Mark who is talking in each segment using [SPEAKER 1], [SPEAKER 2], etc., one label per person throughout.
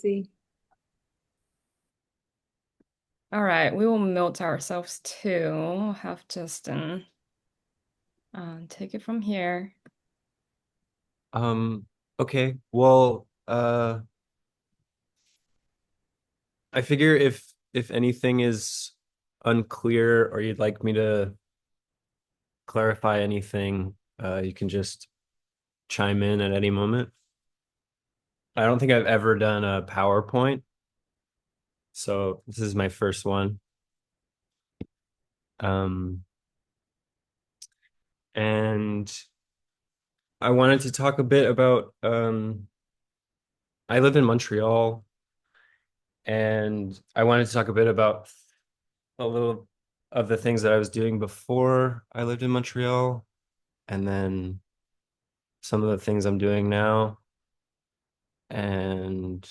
[SPEAKER 1] see.
[SPEAKER 2] All right, we will mute ourselves too. Have Justin take it from here.
[SPEAKER 3] Um, okay. Well, I figure if anything is unclear or you'd like me to clarify anything, you can just chime in at any moment. I don't think I've ever done a PowerPoint, so this is my first one. Um, and I wanted to talk a bit about I live in Montreal, and I wanted to talk a bit about a little of the things that I was doing before I lived in Montreal, and then some of the things I'm doing now. And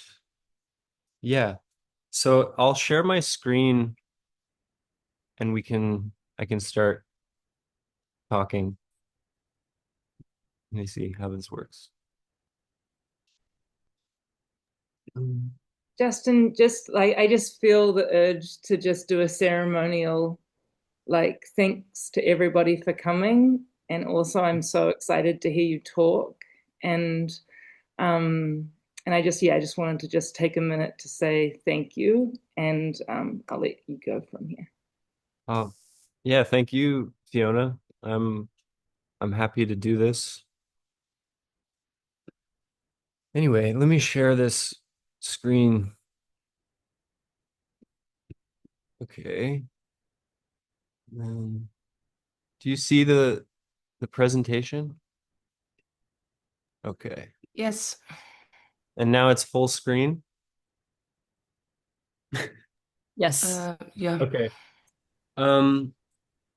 [SPEAKER 3] yeah, so I'll share my screen and I can start talking. Let me see how this works. Um,
[SPEAKER 1] Justin, just like I just feel the urge to just do a ceremonial, like thanks to everybody for coming. And also I'm so excited to hear you talk. And um and I just wanted to just take a minute to say thank you. And I'll let you go from here.
[SPEAKER 3] Oh, yeah, thank you, Fiona. I'm happy to do this. Anyway, let me share this screen. Okay. Um, do you see the presentation? Okay.
[SPEAKER 2] Yes.
[SPEAKER 3] And now it's full screen.
[SPEAKER 2] Yes. Yeah.
[SPEAKER 3] Okay. Um,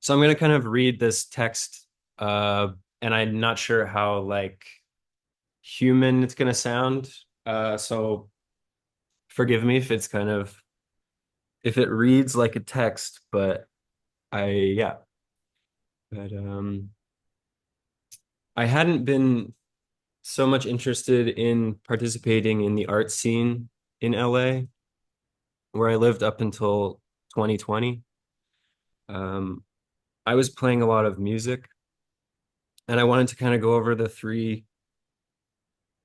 [SPEAKER 3] so I'm gonna kind of read this text, and I'm not sure how like human it's gonna sound. So forgive me if it's kind of if it reads like a text, but yeah. But I hadn't been so much interested in participating in the art scene in LA, where I lived up until 2020. Um, I was playing a lot of music, and I wanted to kind of go over the three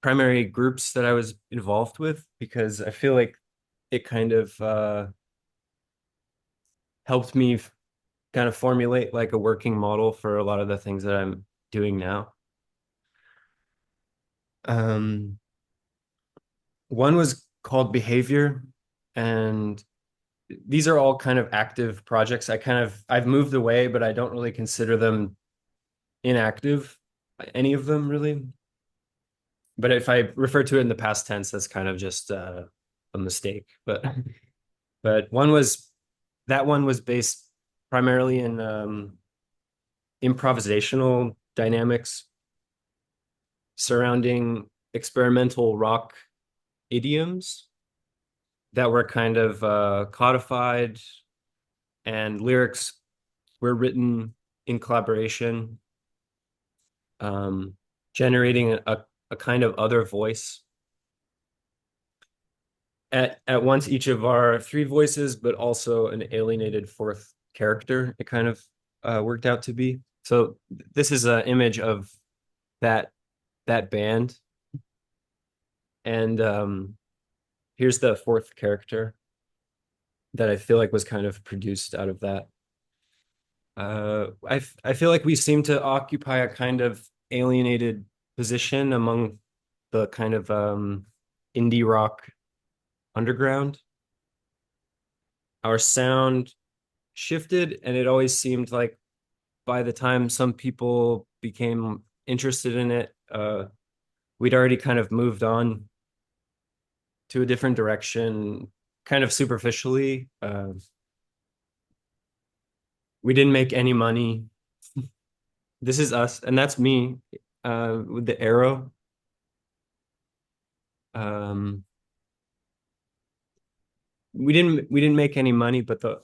[SPEAKER 3] primary groups that I was involved with because I feel like it kind of helped me kind of formulate like a working model for a lot of the things that I'm doing now. Um, One was called Behavior, and these are all kind of active projects. I've moved away, but I don't really consider them inactive, any of them really. But if I refer to it in the past tense, that's kind of just a mistake. But that one was based primarily in improvisational dynamics surrounding experimental rock idioms that were kind of codified, and lyrics were written in collaboration, um, generating a kind of other voice at once each of our three voices, but also an alienated fourth character. It kind of worked out to be. So this is an image of that that band, and here's the fourth character that I feel like was kind of produced out of that. I feel like we seem to occupy a kind of alienated position among the kind of indie rock underground. Our sound shifted, and it always seemed like by the time some people became interested in it, we'd already kind of moved on to a different direction, kind of superficially. We didn't make any money. This is us, and that's me with the arrow. Um, we didn't make any money, but the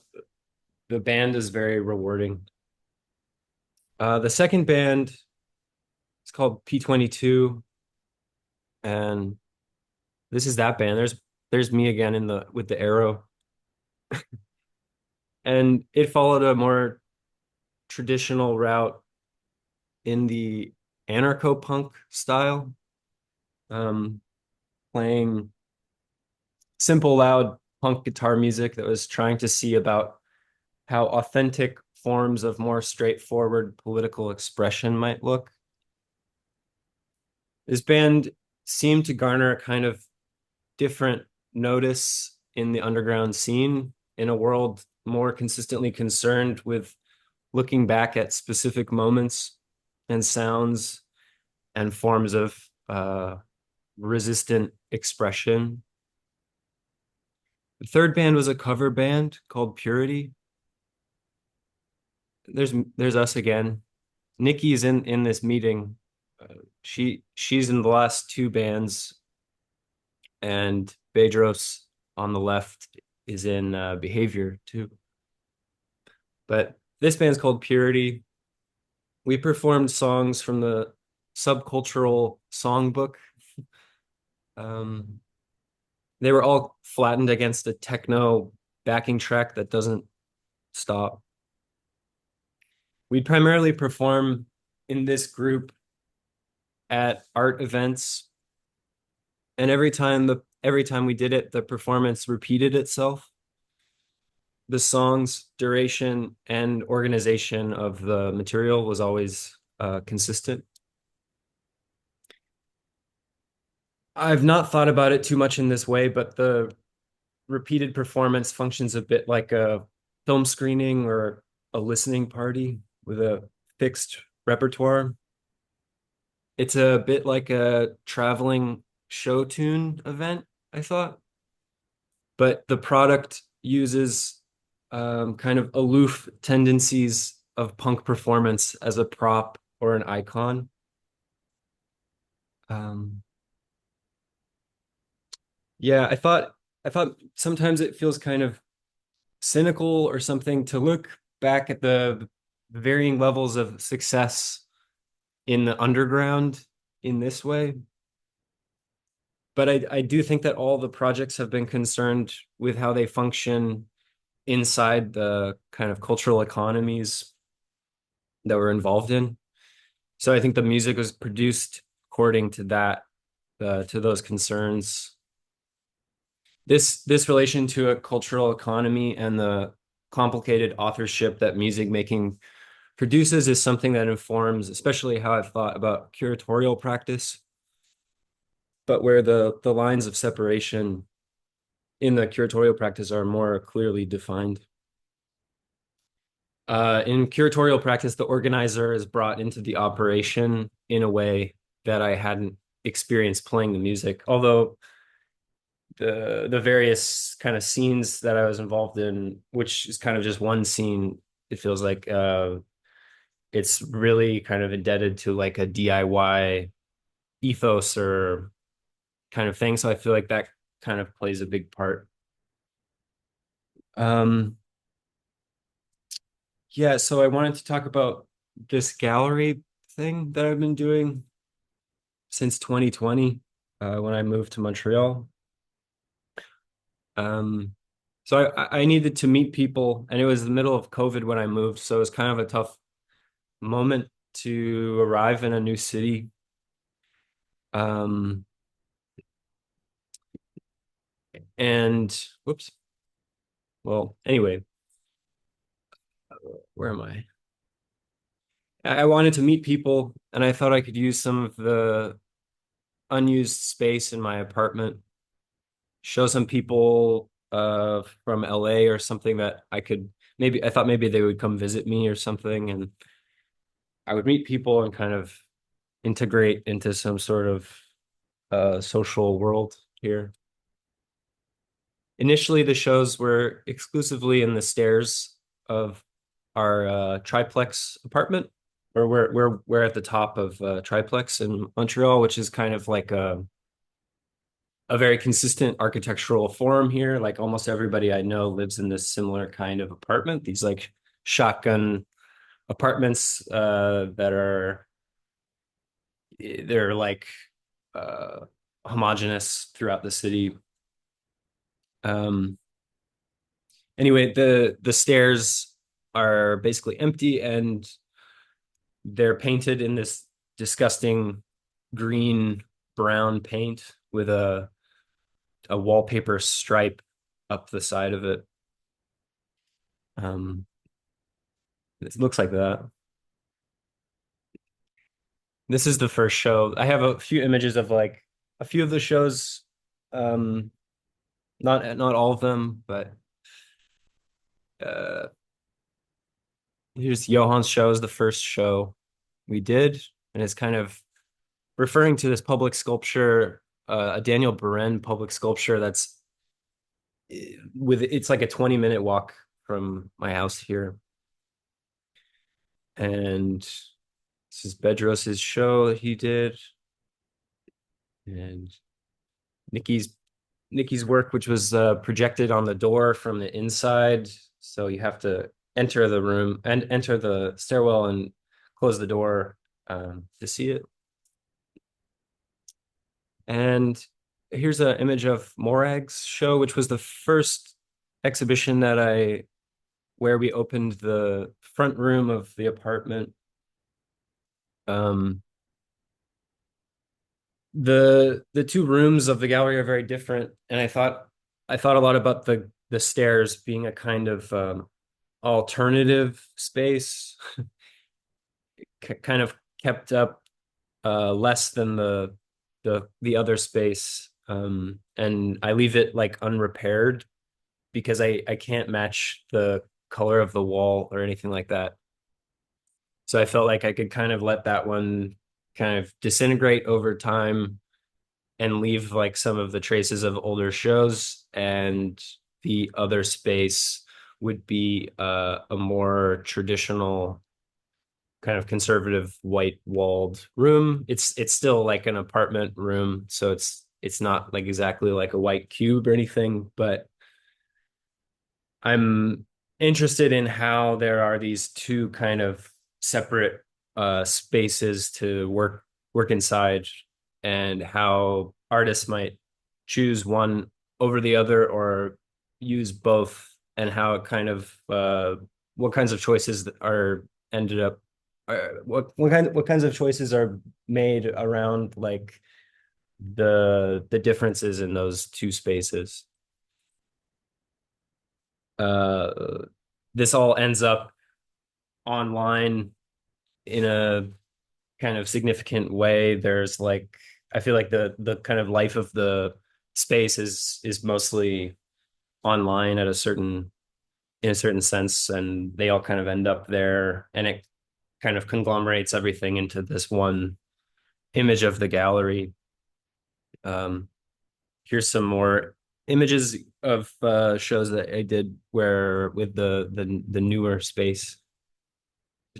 [SPEAKER 3] band is very rewarding. The second band is called P22, and this is that band. there's me again in the with the arrow. And it followed a more traditional route in the anarcho-punk style, um, playing simple, loud punk guitar music that was trying to see about how authentic forms of more straightforward political expression might look. This band seemed to garner a kind of different notice in the underground scene in a world more consistently concerned with looking back at specific moments and sounds and forms of resistant expression. The third band was a cover band called Purity. There's us again. Nikki's in this meeting. She's in the last two bands, and Bedros on the left is in Behavior too. But this band's called Purity. We performed songs from the subcultural songbook. They were all flattened against a techno backing track that doesn't stop. We primarily perform in this group at art events, and every time we did it, the performance repeated itself. The song's duration and organization of the material was always consistent. I've not thought about it too much in this way, but the repeated performance functions a bit like a film screening or a listening party with a fixed repertoire. It's a bit like a traveling show tune event, I thought, but the product uses kind of aloof tendencies of punk performance as a prop or an icon. Yeah, I thought sometimes it feels kind of cynical or something to look back at the varying levels of success in the underground in this way. But I do think that all the projects have been concerned with how they function inside the kind of cultural economies that we're involved in. So I think the music was produced according to that, to those concerns. This relation to a cultural economy and the complicated authorship that music making produces is something that informs, especially how I've thought about curatorial practice, but where the lines of separation in the curatorial practice are more clearly defined. In curatorial practice, the organizer is brought into the operation in a way that I hadn't experienced playing the music. Although the various kind of scenes that I was involved in, which is kind of just one scene, it feels like it's really kind of indebted to like a DIY ethos or kind of thing. So I feel like that kind of plays a big part. Yeah, so I wanted to talk about this gallery thing that I've been doing since 2020, when I moved to Montreal. So I needed to meet people, and it was the middle of COVID when I moved, so it was kind of a tough moment to arrive in a new city. Um, and whoops. Well, anyway, where am I? I wanted to meet people, and I thought I could use some of the unused space in my apartment, show some people from LA or something that I thought maybe they would come visit me or something, and I would meet people and kind of integrate into some sort of social world here. Initially, the shows were exclusively in the stairs of our triplex apartment, or we're at the top of triplex in Montreal, which is kind of like a very consistent architectural form here. Like almost everybody I know lives in this similar kind of apartment. These like shotgun apartments that are they're like homogenous throughout the city. Um, anyway, the stairs are basically empty and they're painted in this disgusting green brown paint with a wallpaper stripe up the side of it. Um, it looks like that. This is the first show. I have a few images of like a few of the shows, um, not all of them, but uh, here's Johan's show is the first show we did, and it's kind of referring to this public sculpture, a Daniel Beren public sculpture that's with it's like a 20-minute walk from my house here. And this is Bedros's show that he did. And Nikki's Nikki's work, which was projected on the door from the inside. So you have to enter the room and enter the stairwell and close the door to see it. And here's an image of Morag's show, which was the first exhibition that I where we opened the front room of the apartment. Um, the two rooms of the gallery are very different, and I thought a lot about the stairs being a kind of alternative space, kind of kept up less than the other space, and I leave it like unrepaired because I can't match the color of the wall or anything like that. So I felt like I could kind of let that one kind of disintegrate over time and leave like some of the traces of older shows, and the other space would be a more traditional kind of conservative white walled room. It's still like an apartment room, so it's not like exactly like a white cube or anything, but I'm interested in how there are these two kind of separate spaces to work inside, and how artists might choose one over the other or use both, and how it kind of what kinds of choices are ended up what kinds of choices are made around like the differences in those two spaces. uh this all ends up online in a kind of significant way. There's like I feel like the kind of life of the space is mostly online at a certain in a certain sense, and they all kind of end up there, and it kind of conglomerates everything into this one image of the gallery. Um, here's some more images of shows that I did where with the newer space.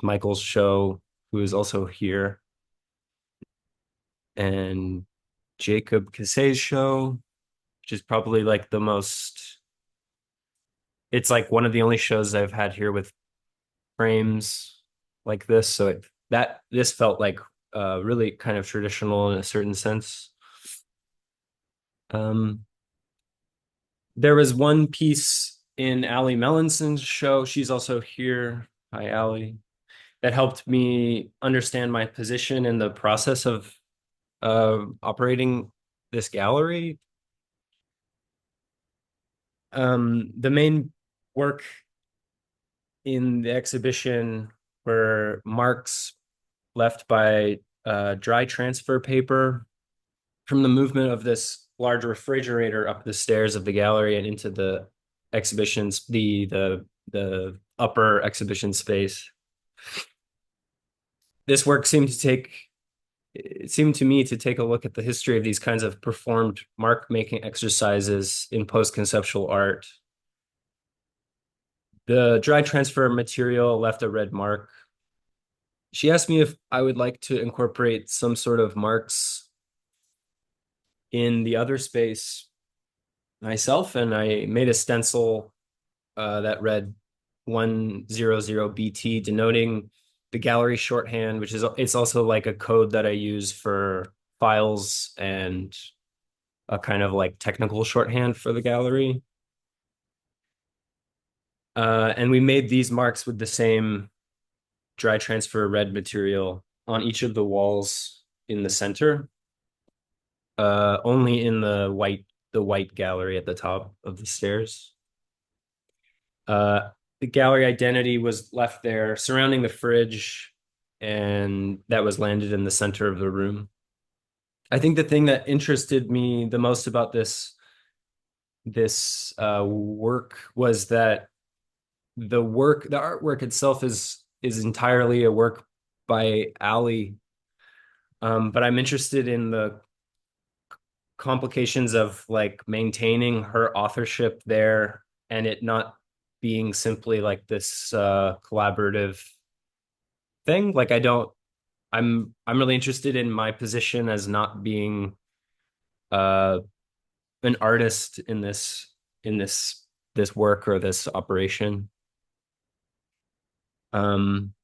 [SPEAKER 3] Michael's show, who is also here, and Jacob Casey's show, which is probably like the most. It's like one of the only shows I've had here with frames like this. So this felt like really kind of traditional in a certain sense. Um, there was one piece in Allie Mellinson's show. She's also here. Hi, Allie. That helped me understand my position in the process of operating this gallery. The main work in the exhibition were marks left by dry transfer paper from the movement of this large refrigerator up the stairs of the gallery and into the exhibitions, the upper exhibition space. This work it seemed to me to take a look at the history of these kinds of performed mark making exercises in post-conceptual art. The dry transfer material left a red mark. She asked me if I would like to incorporate some sort of marks in the other space myself, and I made a stencil that read 100BT, denoting the gallery shorthand, which is it's also like a code that I use for files and a kind of like technical shorthand for the gallery. And we made these marks with the same dry transfer red material on each of the walls in the center, only in the white gallery at the top of the stairs. The gallery identity was left there surrounding the fridge, and that was landed in the center of the room. I think the thing that interested me the most about this work was that the artwork itself is entirely a work by Ali. But I'm interested in the complications of like maintaining her authorship there and it not being simply like this collaborative thing. Like I'm really interested in my position as not being uh an artist in this work or this operation. Um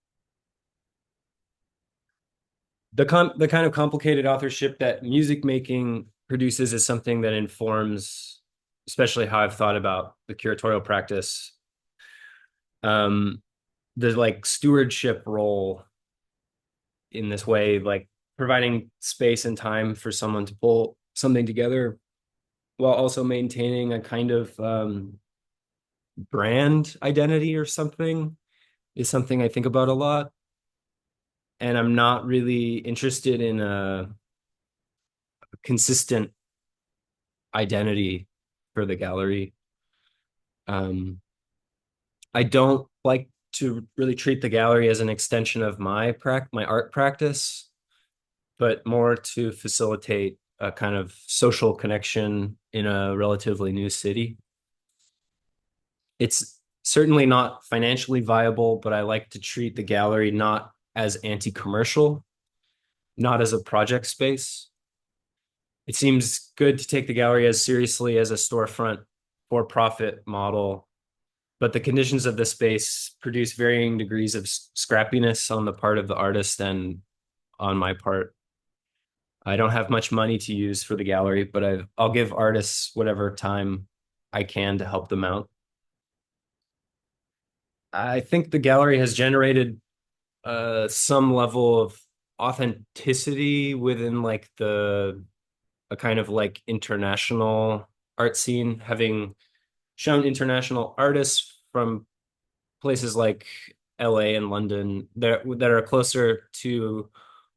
[SPEAKER 3] the kind of complicated authorship that music making produces is something that informs especially how I've thought about the curatorial practice. Um, the like stewardship role in this way, like providing space and time for someone to pull something together while also maintaining a kind of brand identity or something is something I think about a lot. And I'm not really interested in a consistent identity for the gallery. Um, I don't like to really treat the gallery as an extension of my art practice, but more to facilitate a kind of social connection in a relatively new city. It's certainly not financially viable, but I like to treat the gallery not as anti-commercial, not as a project space. It seems good to take the gallery as seriously as a storefront for-profit model, but the conditions of the space produce varying degrees of scrappiness on the part of the artist and on my part. I don't have much money to use for the gallery, but I'll give artists whatever time I can to help them out. I think the gallery has generated some level of authenticity within like the a kind of like international art scene, having shown international artists from places like LA and London that are closer to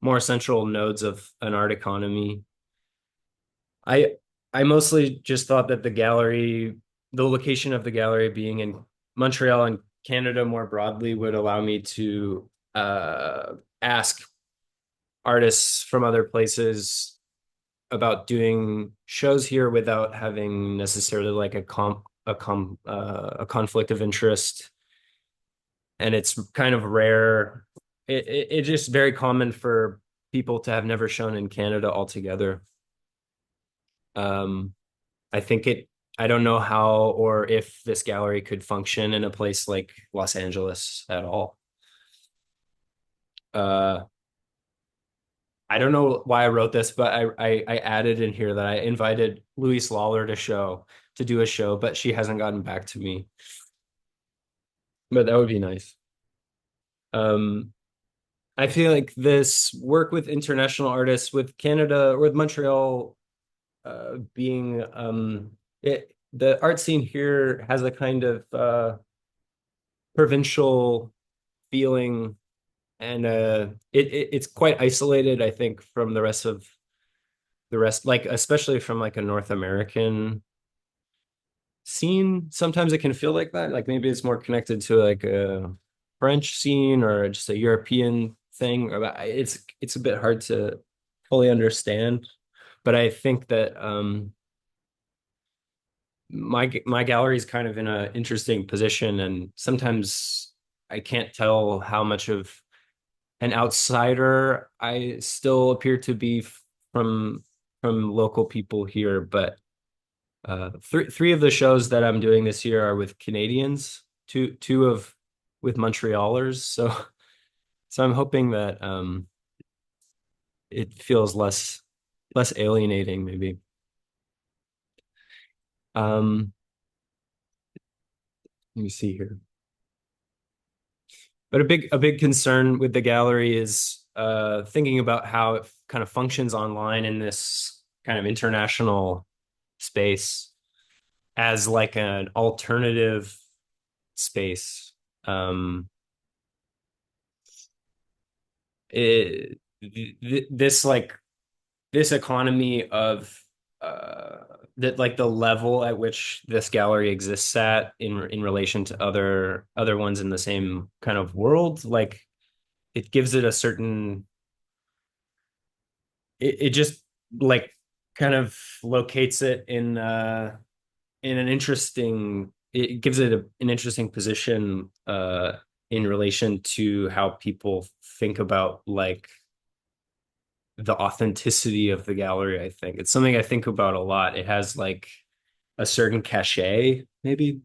[SPEAKER 3] more central nodes of an art economy. I I mostly just thought that the location of the gallery being in Montreal and Canada more broadly would allow me to ask artists from other places about doing shows here without having necessarily like a conflict of interest. And it's kind of rare. It's just very common for people to have never shown in Canada altogether. Um, I think I don't know how or if this gallery could function in a place like Los Angeles at all. Uh, I don't know why I wrote this, but I added in here that I invited Louise Lawler to do a show, but she hasn't gotten back to me. But that would be nice. Um, I feel like this work with international artists, with Canada or with Montreal, being the art scene here has a kind of provincial feeling, and it's quite isolated, I think, from the rest, like especially from like a North American scene. Sometimes it can feel like that. Like maybe it's more connected to like a French scene or just a European thing. Or it's a bit hard to fully understand. But I think that my gallery is kind of in an interesting position, and sometimes I can't tell how much of an outsider I still appear to be from local people here. But three of the shows that I'm doing this year are with Canadians, two of with Montrealers. So I'm hoping that it feels less alienating, maybe. Um, Let me see here. But a big concern with the gallery is thinking about how it kind of functions online in this kind of international space as like an alternative space. Um, it, this like this economy of that like the level at which this gallery exists at in relation to other ones in the same kind of world, like it gives it a certain it just like kind of locates it in an interesting it gives it an interesting position in relation to how people think about like the authenticity of the gallery. I think it's something I think about a lot. It has like a certain cachet, maybe.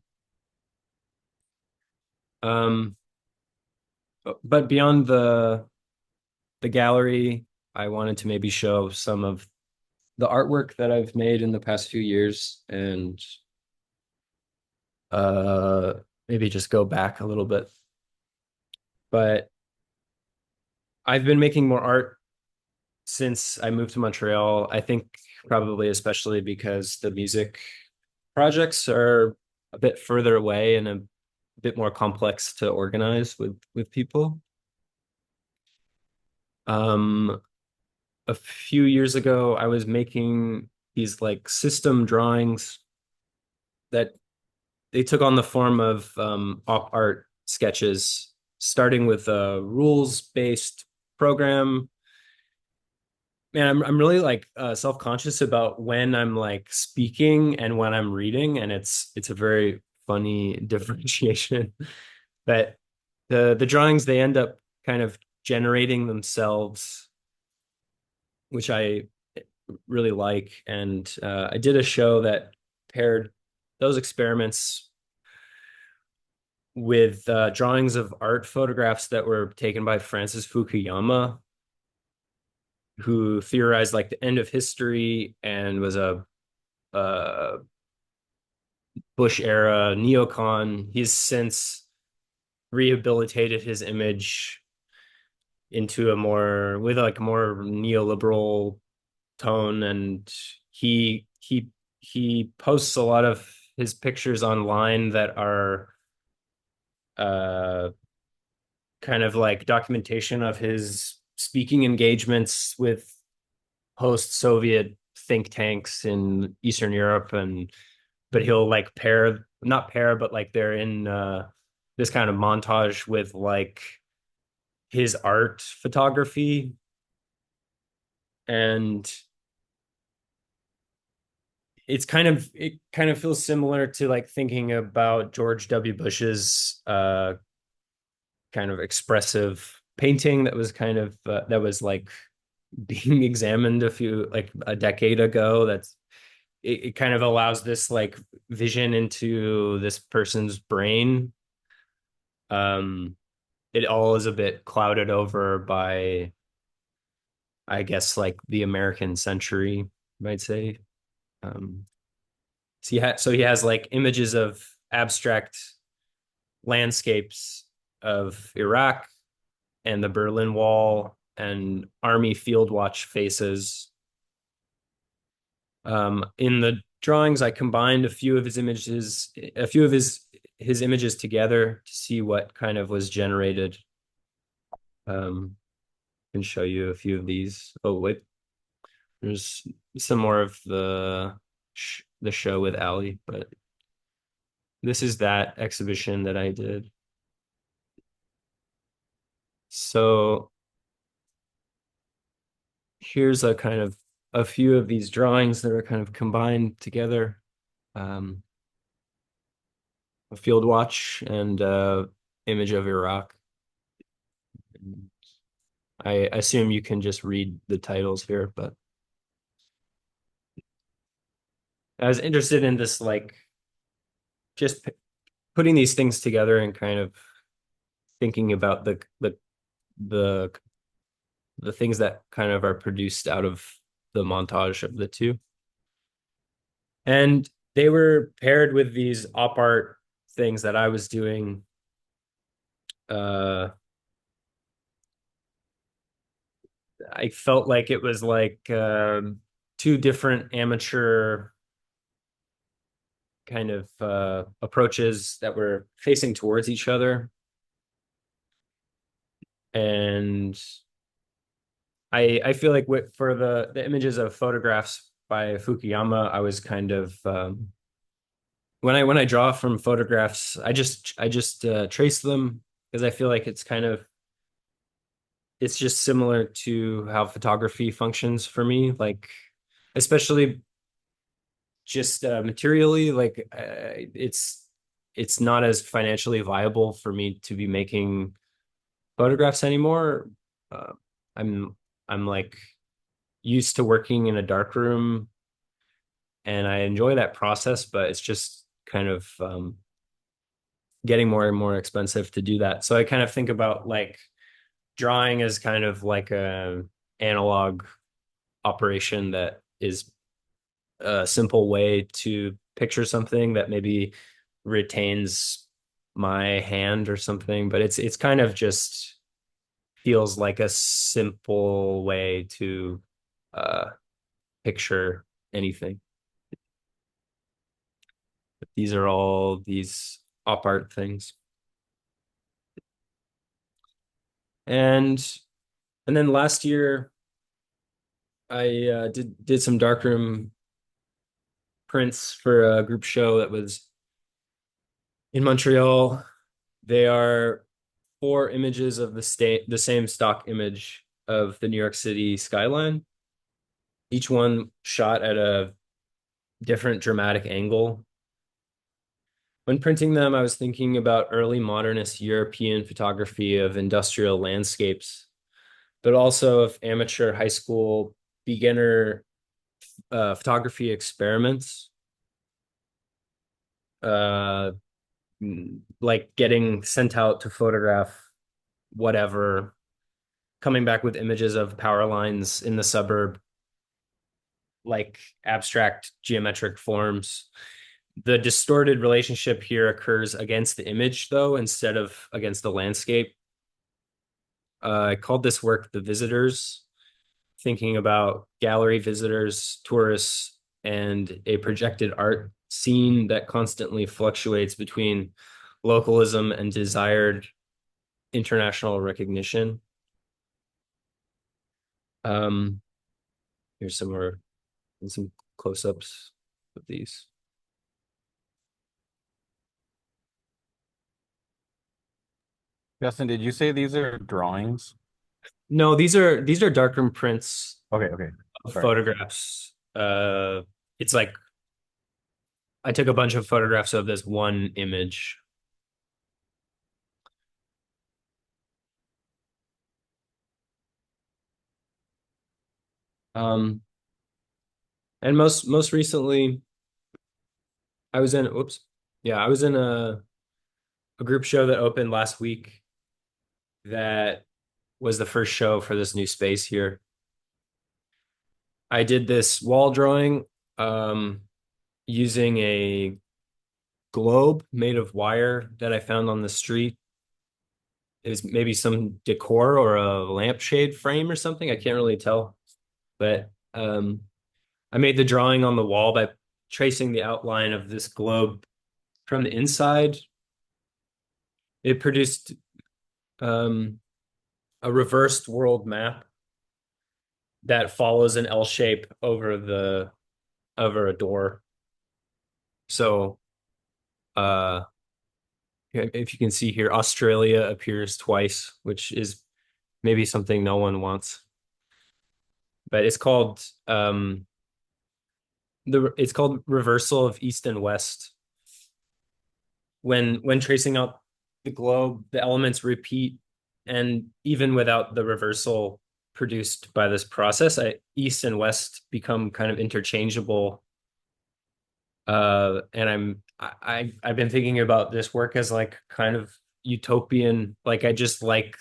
[SPEAKER 3] Um, but beyond the gallery, I wanted to maybe show some of the artwork that I've made in the past few years and uh maybe just go back a little bit. But I've been making more art since I moved to Montreal. I think probably especially because the music projects are a bit further away and a bit more complex to organize with people. Um, a few years ago, I was making these like system drawings that they took on the form of op art sketches, starting with a rules-based program. Man, I'm really like self-conscious about when I'm like speaking and when I'm reading, and it's a very funny differentiation. But the drawings they end up kind of generating themselves, which I really like. And I did a show that paired those experiments with drawings of art photographs that were taken by Francis Fukuyama, who theorized like the end of history and was a Bush era neocon. He's since rehabilitated his image into a more with like a more neoliberal tone, and he posts a lot of his pictures online that are uh kind of like documentation of his speaking engagements with post-Soviet think tanks in Eastern Europe. And but he'll like pair not pair but like they're in this kind of montage with like his art photography. And it kind of feels similar to like thinking about George W. Bush's kind of expressive painting that was kind of that was like being examined a decade ago. It kind of allows this like vision into this person's brain. um it all is a bit clouded over by, I guess, like the American century, you might say. So he has like images of abstract landscapes of Iraq and the Berlin Wall and army field watch faces. In the drawings, I combined a few of his images together to see what kind of was generated. I can show you a few of these. Oh, wait, there's some more of the show with Ali, but this is that exhibition that I did. So here's a kind of a few of these drawings that are kind of combined together. Um, a field watch and image of Iraq. I assume you can just read the titles here, but I was interested in this, like just putting these things together and kind of thinking about the the things that kind of are produced out of the montage of the two. And they were paired with these op art things that I was doing, uh, I felt like it was like two different amateur kind of approaches that were facing towards each other. And I feel like for the images of photographs by Fukuyama, I was kind of when I draw from photographs, I just trace them because I feel like it's just similar to how photography functions for me, like especially just materially, like it's not as financially viable for me to be making photographs anymore. Uh, I'm I'm like used to working in a dark room and I enjoy that process, but it's just kind of getting more and more expensive to do that. So I kind of think about like drawing as kind of like a analog operation that is a simple way to picture something that maybe retains my hand or something, but it's kind of just feels like a simple way to uh picture anything. These are all these op art things. And and then last year I did some darkroom prints for a group show that was in Montreal. They are four images of the same stock image of the New York City skyline, each one shot at a different dramatic angle. When printing them, I was thinking about early modernist European photography of industrial landscapes, but also of amateur high school beginner photography experiments, uh, like getting sent out to photograph whatever, coming back with images of power lines in the suburb, like abstract geometric forms. The distorted relationship here occurs against the image, though, instead of against the landscape. I called this work The Visitors, thinking about gallery visitors, tourists, and a projected art scene that constantly fluctuates between localism and desired international recognition. Um, Here's some more and some close-ups of these.
[SPEAKER 4] Justin, did you say these are drawings?
[SPEAKER 3] No, these are darkroom prints
[SPEAKER 4] Okay, okay.
[SPEAKER 3] of
[SPEAKER 4] Sorry.
[SPEAKER 3] photographs. It's like I took a bunch of photographs of this one image. Um, and most recently, I was in, whoops, yeah, I was in a group show that opened last week that was the first show for this new space here. I did this wall drawing um, using a globe made of wire that I found on the street. It was maybe some decor or a lampshade frame or something. I can't really tell, but I made the drawing on the wall by tracing the outline of this globe from the inside. It produced um, a reversed world map that follows an L shape over a door. So, uh, if you can see here, Australia appears twice, which is maybe something no one wants. But it's called reversal of east and west. When tracing out the globe, the elements repeat, and even without the reversal produced by this process, east and west become kind of interchangeable. And I've been thinking about this work as like kind of utopian. Like I just like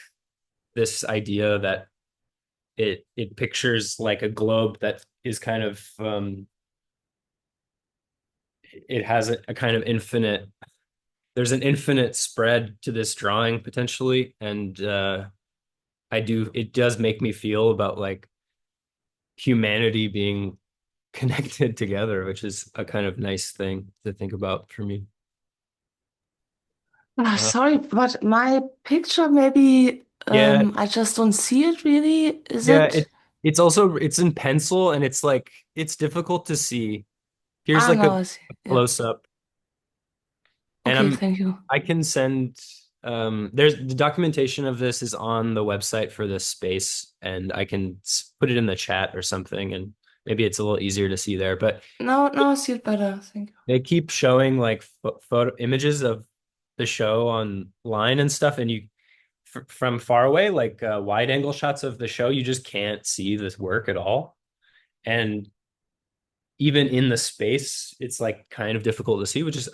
[SPEAKER 3] this idea that it pictures like a globe that is kind of it has a kind of infinite there's an infinite spread to this drawing potentially, and it does make me feel about like humanity being connected together, which is a kind of nice thing to think about for me.
[SPEAKER 5] Sorry, but my picture maybe
[SPEAKER 3] Yeah,
[SPEAKER 5] I just don't see it really. Is
[SPEAKER 3] yeah,
[SPEAKER 5] it?
[SPEAKER 3] it's in pencil and it's like it's difficult to see. Here's
[SPEAKER 5] Ah,
[SPEAKER 3] like
[SPEAKER 5] no,
[SPEAKER 3] a
[SPEAKER 5] I see. Yeah.
[SPEAKER 3] close up, and
[SPEAKER 5] Okay, thank you.
[SPEAKER 3] I can send there's the documentation of this is on the website for this space, and I can put it in the chat or something, and maybe it's a little easier to see there. But
[SPEAKER 5] No, no, I see it better. Thank you.
[SPEAKER 3] they keep showing like photo images of the show online and stuff, and from far away, like wide angle shots of the show, you just can't see this work at all. And even in the space, it's like kind of difficult to see, which is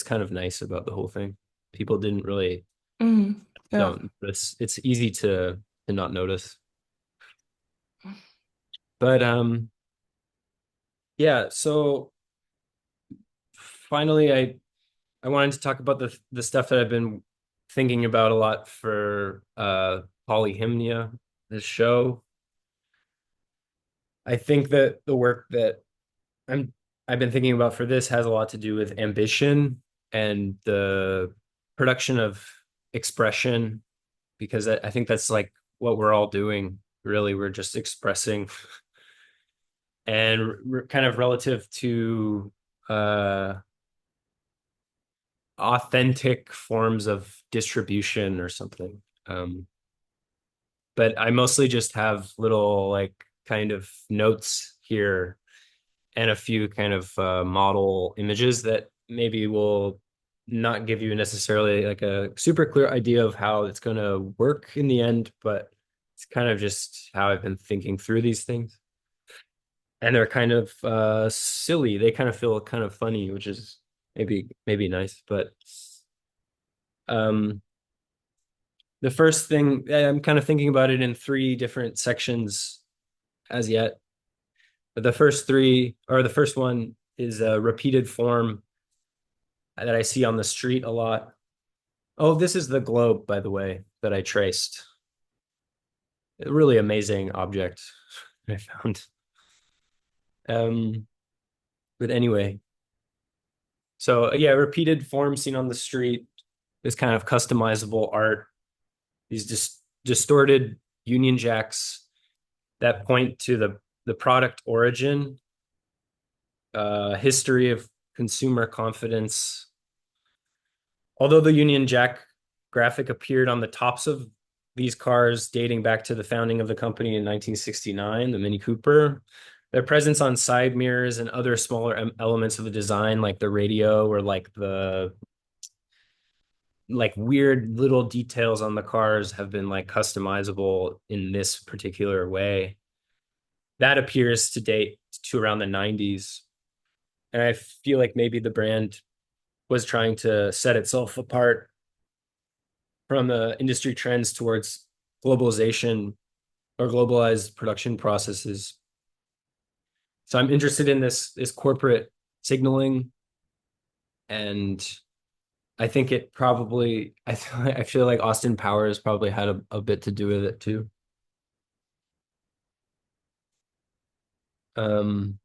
[SPEAKER 3] kind of nice about the whole thing. People didn't really
[SPEAKER 5] Yeah.
[SPEAKER 3] don't it's easy to not notice. But yeah, so finally I wanted to talk about the stuff that I've been thinking about a lot for Polyhymnia, this show. I think that the work that I'm I've been thinking about for this has a lot to do with ambition and the production of expression, because I think that's like what we're all doing. Really, we're just expressing, and kind of relative to uh authentic forms of distribution or something. But I mostly just have little like kind of notes here and a few kind of model images that maybe will not give you necessarily like a super clear idea of how it's going to work in the end, but it's kind of just how I've been thinking through these things. And they're kind of silly. They kind of feel kind of funny, which is maybe nice. But um, the first thing I'm kind of thinking about it in three different sections as yet. The first three, or the first one is a repeated form that I see on the street a lot. Oh, this is the globe, by the way, that I traced. A really amazing object I found. But anyway, so yeah, repeated form seen on the street, this kind of customizable art, these distorted Union Jacks that point to the product origin, history of consumer confidence. Although the Union Jack graphic appeared on the tops of these cars dating back to the founding of the company in 1969, the Mini Cooper, their presence on side mirrors and other smaller elements of the design, like the radio or like the like weird little details on the cars, have been like customizable in this particular way. That appears to date to around the 90s. And I feel like maybe the brand was trying to set itself apart from the industry trends towards globalization or globalized production processes. So I'm interested in this corporate signaling, and I think it probably I feel like Austin Powers probably had a bit to do with it too. Um,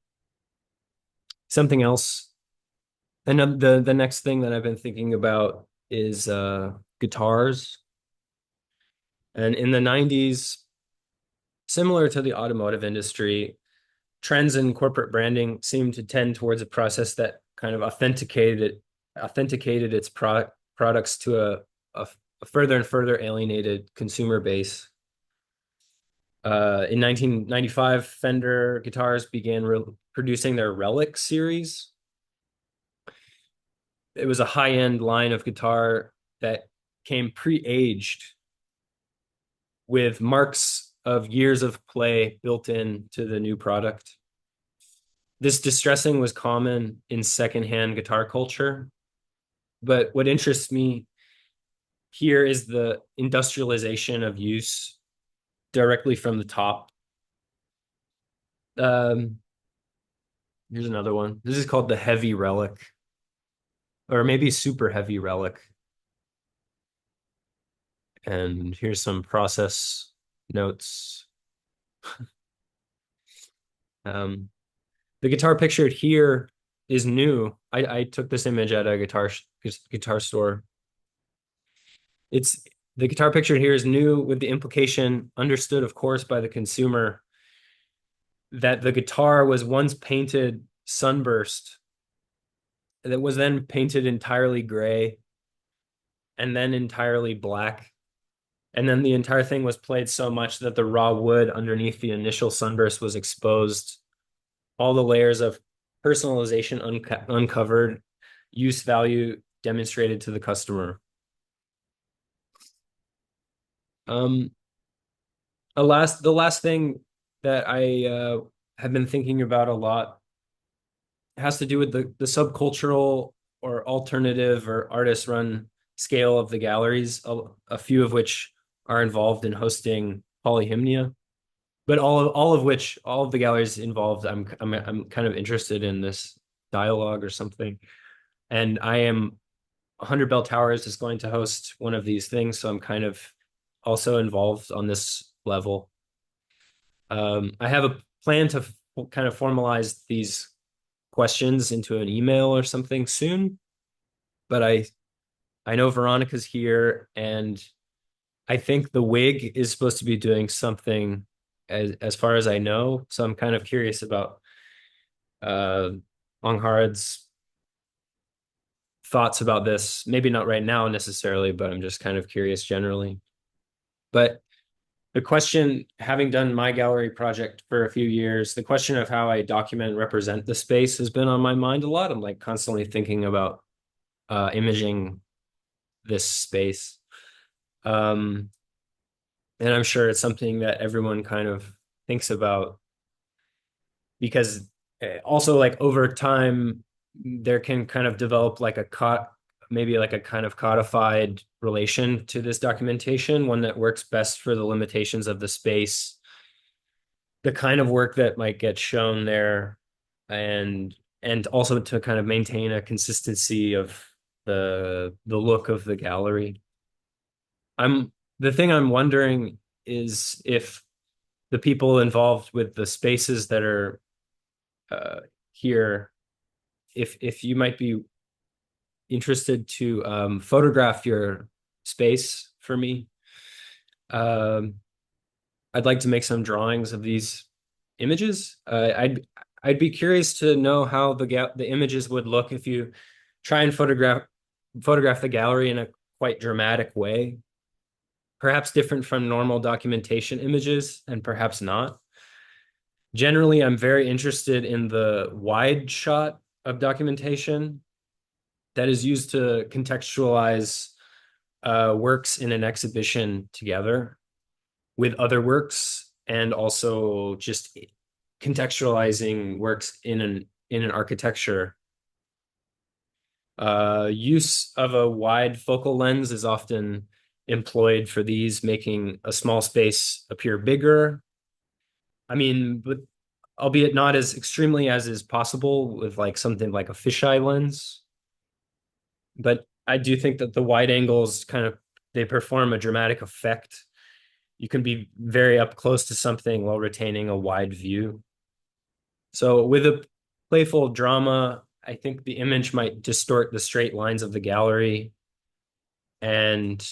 [SPEAKER 3] Something else, and the next thing that I've been thinking about is guitars. And in the 90s, similar to the automotive industry, trends in corporate branding seem to tend towards a process that kind of authenticated its products to a further and further alienated consumer base. In 1995, Fender guitars began producing their Relic series. It was a high-end line of guitar that came pre-aged with marks of years of play built into the new product. This distressing was common in secondhand guitar culture. But what interests me here is the industrialization of use directly from the top. Here's another one. This is called the Heavy Relic. or maybe super heavy relic. And here's some process notes. The guitar pictured here is new. I took this image at a guitar store. It's the guitar pictured here is new with the implication, understood, of course, by the consumer, that the guitar was once painted sunburst, that was then painted entirely gray, and then entirely black. And then the entire thing was played so much that the raw wood underneath the initial sunburst was exposed. All the layers of personalization uncovered, use value demonstrated to the customer. The last thing that I have been thinking about a lot has to do with the subcultural or alternative or artist run scale of the galleries, a few of which are involved in hosting polyhymnia, but all of the galleries involved, I'm kind of interested in this dialogue or something. And 100 Bell Towers is going to host one of these things, so I'm kind of also involved on this level. I have a plan to kind of formalize these questions into an email or something soon, but I know Veronica's here, and I think the wig is supposed to be doing something as far as I know. So I'm kind of curious about Angharad's thoughts about this. Maybe not right now necessarily, but I'm just kind of curious generally. But the question, having done my gallery project for a few years, the question of how I document and represent the space has been on my mind a lot. I'm like constantly thinking about imaging this space. And I'm sure it's something that everyone kind of thinks about, because also like over time, there can kind of develop like maybe like a kind of codified relation to this documentation, one that works best for the limitations of the space, the kind of work that might get shown there, and also to kind of maintain a consistency of the look of the gallery. The thing I'm wondering is if the people involved with the spaces that are here, if you might be interested to photograph your space for me. I'd like to make some drawings of these images. I'd be curious to know how the images would look if you try and photograph the gallery in a quite dramatic way, perhaps different from normal documentation images, and perhaps not. Generally, I'm very interested in the wide shot of documentation that is used to contextualize works in an exhibition together with other works, and also just contextualizing works in an architecture. Use of a wide focal lens is often employed for these, making a small space appear bigger. I mean, but albeit not as extremely as is possible with like something like a fisheye lens. But I do think that the wide angles they perform a dramatic effect. You can be very up close to something while retaining a wide view. So with a playful drama, I think the image might distort the straight lines of the gallery, and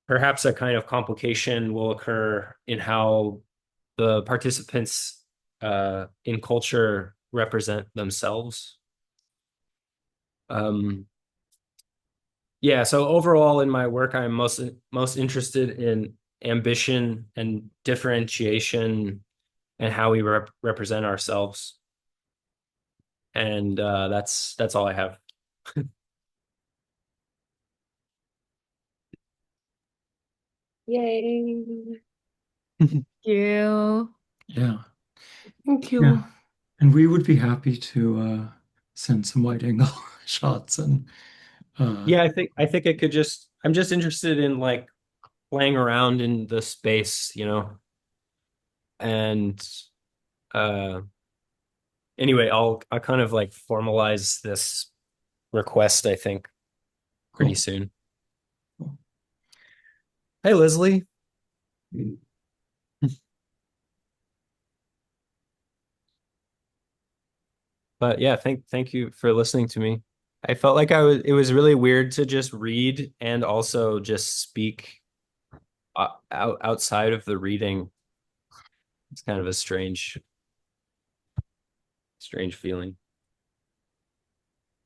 [SPEAKER 3] perhaps a kind of complication will occur in how the participants in culture represent themselves. Yeah, so overall in my work, I'm most interested in ambition and differentiation and how we represent ourselves. And that's all I have.
[SPEAKER 1] Yay.
[SPEAKER 2] Thank you.
[SPEAKER 6] Yeah.
[SPEAKER 5] Thank you.
[SPEAKER 6] Yeah. And we would be happy to send some wide angle shots and
[SPEAKER 3] Yeah, I think it could I'm just interested in like playing around in the space, and anyway, I'll kind of like formalize this request, I think, pretty
[SPEAKER 6] Cool.
[SPEAKER 3] soon.
[SPEAKER 6] Cool.
[SPEAKER 3] Hey, Leslie. But yeah, thank you for listening to me. I felt like it was really weird to just read and also just speak outside of the reading. It's kind of a strange feeling.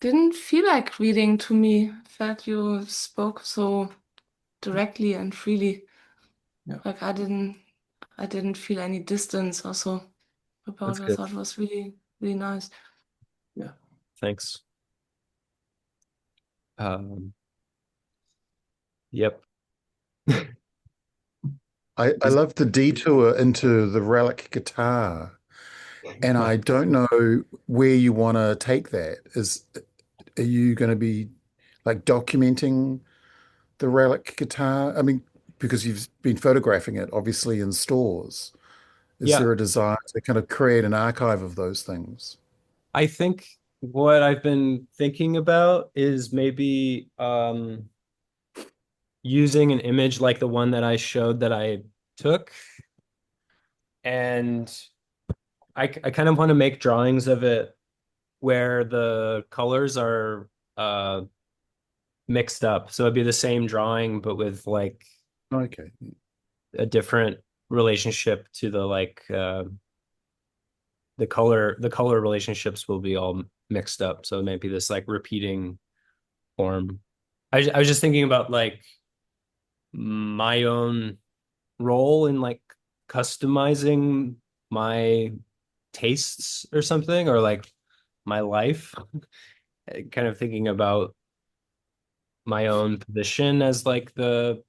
[SPEAKER 5] Didn't feel like reading to me. Felt you spoke so directly and freely.
[SPEAKER 6] Yeah.
[SPEAKER 5] Like I didn't feel any distance or so about
[SPEAKER 3] That's
[SPEAKER 5] it. I
[SPEAKER 3] good.
[SPEAKER 5] thought it was really, really nice.
[SPEAKER 6] Yeah.
[SPEAKER 3] Thanks. Yep.
[SPEAKER 7] I love the detour into the relic guitar, and I don't know where you want to take that. Are you going to be like documenting the relic guitar? I mean, because you've been photographing it, obviously, in stores. Is
[SPEAKER 3] Yeah,
[SPEAKER 7] there a desire to kind of create an archive of those things?
[SPEAKER 3] I think what I've been thinking about is maybe using an image like the one that I showed that I took, and I kind of want to make drawings of it where the colors are uh mixed up. So it'd be the same drawing, but with like
[SPEAKER 7] Okay.
[SPEAKER 3] a different relationship to the color relationships will be all mixed up. So maybe this like repeating form. I was just thinking about like my own role in like customizing my tastes or something, or like my life. Kind of thinking about my own position as like the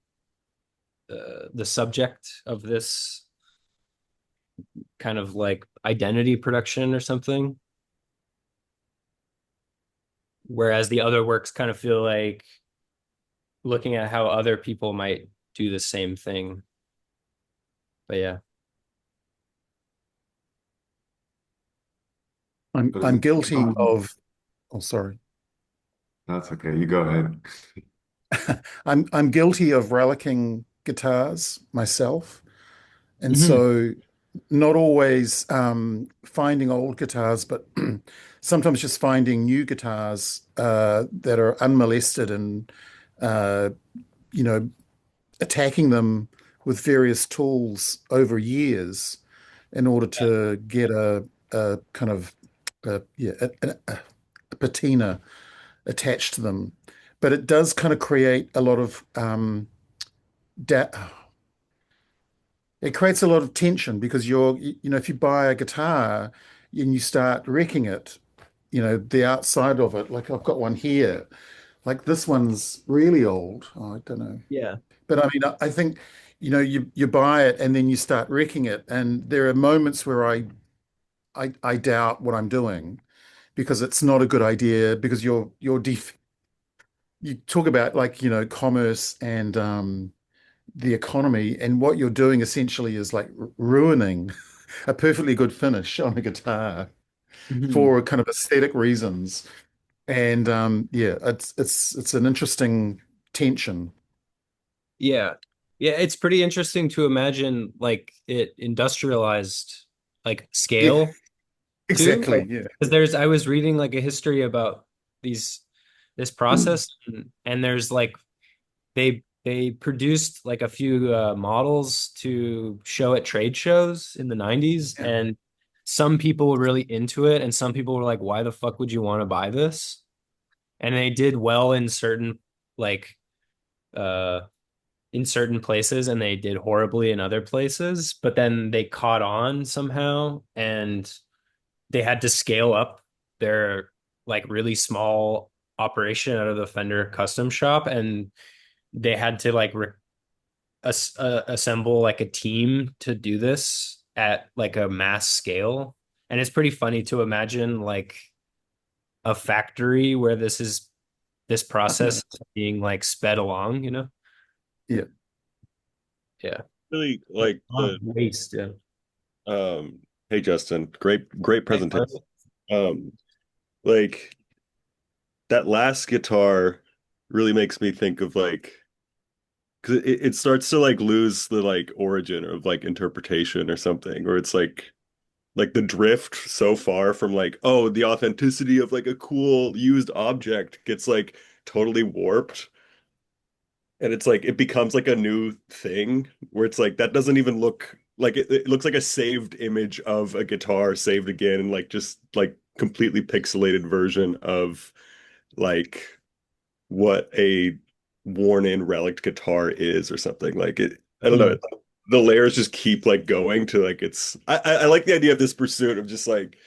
[SPEAKER 3] subject of this kind of like identity production or something. Whereas the other works kind of feel like looking at how other people might do the same thing. But yeah.
[SPEAKER 7] I'm guilty of, oh, sorry.
[SPEAKER 8] That's okay. You go ahead.
[SPEAKER 7] I'm guilty of relicking guitars myself. And
[SPEAKER 3] Mhm.
[SPEAKER 7] so not always finding old guitars, but sometimes just finding new guitars that are unmolested and uh, you know, attacking them with various tools over years in order to get a kind of a patina attached to them. But it does kind of create a lot of da it creates a lot of tension because if you buy a guitar and you start wrecking it, the outside of it, like I've got one here, like this one's really old. Oh, I don't know.
[SPEAKER 3] Yeah.
[SPEAKER 7] But I mean, I think, you buy it and then you start wrecking it. And there are moments where I doubt what I'm doing because it's not a good idea because you talk about like, commerce and the economy, and what you're doing essentially is like ruining a perfectly good finish on a guitar
[SPEAKER 3] Mhm.
[SPEAKER 7] for kind of aesthetic reasons. And yeah, it's an interesting tension.
[SPEAKER 3] Yeah. Yeah, it's pretty interesting to imagine like it industrialized like
[SPEAKER 7] Yeah,
[SPEAKER 3] scale too.
[SPEAKER 7] exactly.
[SPEAKER 3] Like,
[SPEAKER 7] Yeah.
[SPEAKER 3] because I was reading like a history about these this process, and there's like they produced like a few models to show at trade shows in the 90s,
[SPEAKER 7] Yeah.
[SPEAKER 3] and some people were really into it and some people were like, why the fuck would you want to buy this? And they did well in certain like uh in certain places and they did horribly in other places, but then they caught on somehow and they had to scale up their like really small operation out of the Fender custom shop, and they had to like assemble like a team to do this at like a mass scale. And it's pretty funny to imagine like a factory where this process is being like sped along, you know?
[SPEAKER 7] Yeah.
[SPEAKER 3] Yeah.
[SPEAKER 9] Really
[SPEAKER 3] A
[SPEAKER 9] like
[SPEAKER 3] lot of waste. Yeah.
[SPEAKER 9] hey Justin, great
[SPEAKER 3] Hey,
[SPEAKER 9] presentation. Um like that last guitar really makes me think of like because it starts to like lose the like origin of like interpretation or something, or it's like the drift so far from like, oh, the authenticity of like a cool used object gets like totally warped. And it's like it becomes like a new thing where it's like that doesn't even look like it looks like a saved image of a guitar saved again and like just like completely pixelated version of like what a worn in relic guitar is or something. Like it, I don't know. The layers just keep like going to like it's I like the idea of this pursuit of just like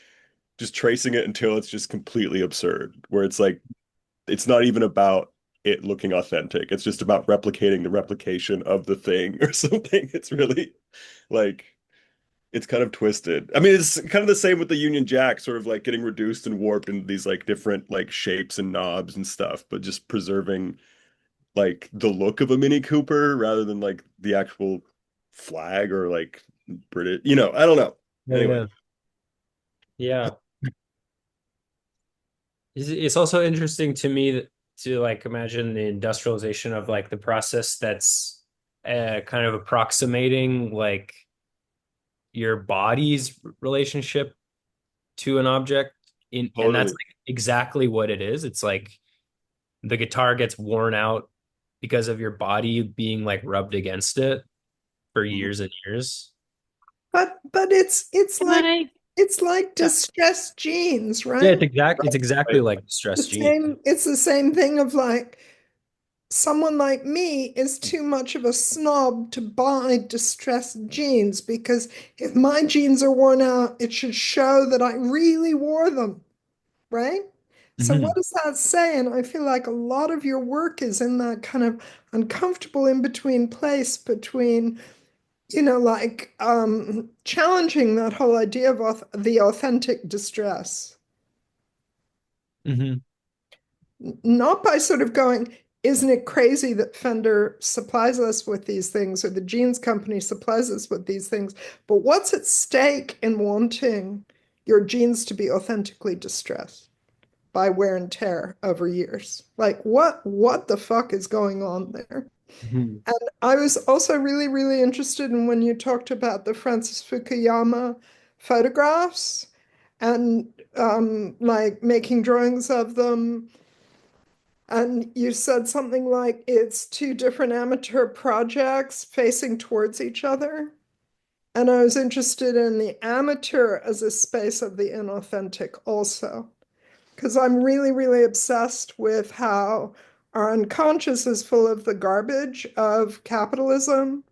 [SPEAKER 9] just tracing it until it's just completely absurd, where it's like it's not even about it looking authentic. It's just about replicating the replication of the thing or something. It's really like it's kind of twisted. I mean, it's kind of the same with the Union Jack, sort of like getting reduced and warped into these like different like shapes and knobs and stuff, but just preserving like the look of a Mini Cooper rather than like the actual flag or like British, I don't know. Anyway,
[SPEAKER 3] Yeah. It's also interesting to me to like imagine the industrialization of like the process that's kind of approximating like your body's relationship to an object and that's
[SPEAKER 9] totally.
[SPEAKER 3] like exactly what it is. It's like the guitar gets worn out because of your body being like rubbed against it for years and years.
[SPEAKER 10] But it's
[SPEAKER 2] Can
[SPEAKER 10] like
[SPEAKER 2] I? Yeah.
[SPEAKER 10] distressed jeans,
[SPEAKER 3] Yeah,
[SPEAKER 10] right?
[SPEAKER 3] it's exactly
[SPEAKER 9] Right.
[SPEAKER 3] like
[SPEAKER 10] The
[SPEAKER 3] stress gene.
[SPEAKER 10] same, it's the same thing of like someone like me is too much of a snob to buy distressed jeans because if my jeans are worn out, it should show that I really wore them, right? So what
[SPEAKER 3] Mhm.
[SPEAKER 10] does that say? And I feel like a lot of your work is in that kind of uncomfortable in between place between, like challenging that whole idea of the authentic distress.
[SPEAKER 3] Mhm.
[SPEAKER 10] Not by sort of going, isn't it crazy that Fender supplies us with these things or the jeans company supplies us with these things? But what's at stake in wanting your jeans to be authentically distressed by wear and tear over years? Like what the fuck is going on there?
[SPEAKER 3] Mhm.
[SPEAKER 10] And I was also really, really interested in when you talked about the Francis Fukuyama photographs and like making drawings of them. And you said something like it's two different amateur projects facing towards each other. And I was interested in the amateur as a space of the inauthentic also, because I'm really, really obsessed with how our unconscious is full of the garbage of capitalism.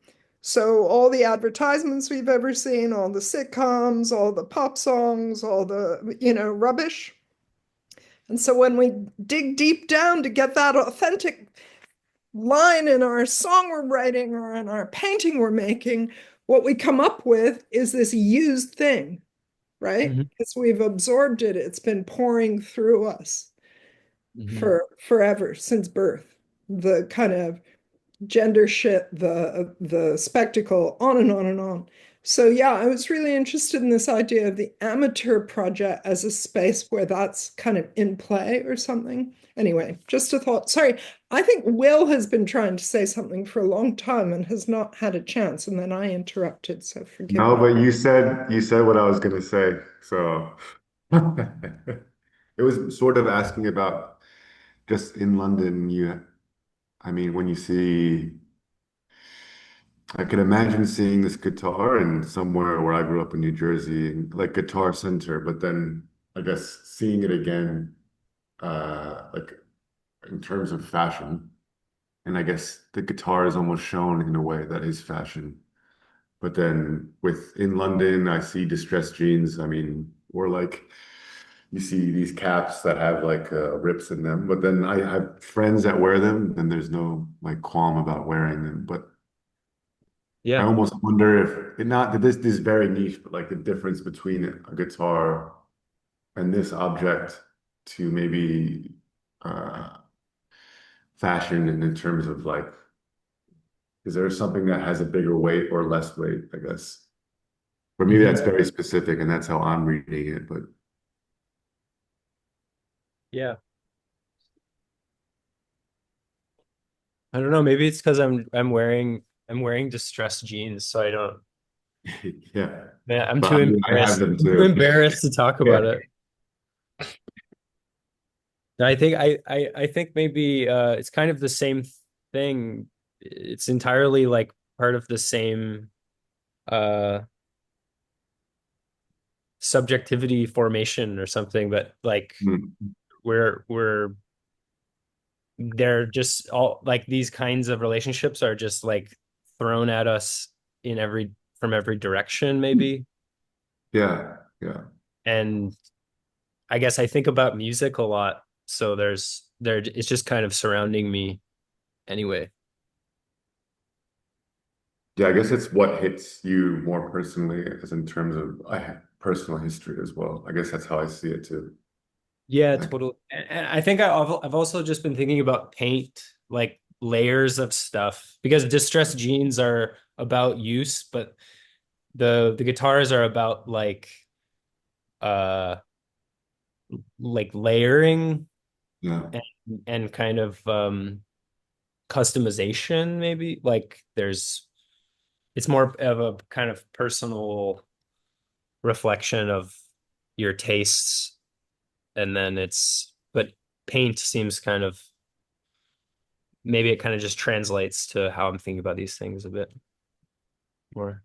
[SPEAKER 10] So all the advertisements we've ever seen, all the sitcoms, all the pop songs, all the, rubbish. And so when we dig deep down to get that authentic line in our song we're writing or in our painting we're making, what we come up with is this used thing, right?
[SPEAKER 3] Mhm.
[SPEAKER 10] Because we've absorbed it, it's been pouring through us
[SPEAKER 3] Mhm.
[SPEAKER 10] for forever since birth. The kind of gender shit, the spectacle, on and on and on. So yeah, I was really interested in this idea of the amateur project as a space where that's kind of in play or something. Anyway, just a thought. Sorry, I think Will has been trying to say something for a long time and has not had a chance, and then I interrupted, so forgive
[SPEAKER 8] No,
[SPEAKER 10] me.
[SPEAKER 8] but you said what I was gonna say. So it was sort of asking about just in London, I mean, when you see, I can imagine seeing this guitar in somewhere where I grew up in New Jersey, like Guitar Center, but then I guess seeing it again, like in terms of fashion, and I guess the guitar is almost shown in a way that is fashion. But then in London, I see distressed jeans. I mean, or like you see these caps that have like rips in them. But then I have friends that wear them, and there's no like qualm about wearing them. But I
[SPEAKER 3] Yeah.
[SPEAKER 8] almost wonder if not that this is very niche, but like the difference between a guitar and this object to maybe uh, fashion and in terms of like, is there something that has a bigger weight or less weight, I guess? For me,
[SPEAKER 3] Mhm.
[SPEAKER 8] that's very specific, and that's how I'm reading it. But
[SPEAKER 3] Yeah. I don't know. Maybe it's because I'm wearing distressed jeans, so I don't.
[SPEAKER 8] Yeah.
[SPEAKER 3] Man, I'm
[SPEAKER 8] But
[SPEAKER 3] too
[SPEAKER 8] I have
[SPEAKER 3] embarrassed.
[SPEAKER 8] them
[SPEAKER 3] I'm too
[SPEAKER 8] too.
[SPEAKER 3] embarrassed to talk
[SPEAKER 8] Yeah.
[SPEAKER 3] about it. No, I think maybe it's kind of the same thing. It's entirely like part of the same uh subjectivity formation or something, but like
[SPEAKER 8] Mm.
[SPEAKER 3] we're they're just all like these kinds of relationships are just like thrown at us in every from every direction, maybe.
[SPEAKER 8] Yeah. Yeah.
[SPEAKER 3] And I guess I think about music a lot, so there it's just kind of surrounding me anyway.
[SPEAKER 8] Yeah. I guess it's what hits you more personally, as in terms of personal history as well. I guess that's how I see it too.
[SPEAKER 3] Yeah,
[SPEAKER 8] Like,
[SPEAKER 3] totally. And I think I've also just been thinking about paint, like layers of stuff, because distressed jeans are about use, but the guitars are about uh like layering
[SPEAKER 8] yeah.
[SPEAKER 3] and, and kind of customization, maybe. Like it's more of a kind of personal reflection of your tastes, and then but paint seems kind of maybe it kind of just translates to how I'm thinking about these things a bit more.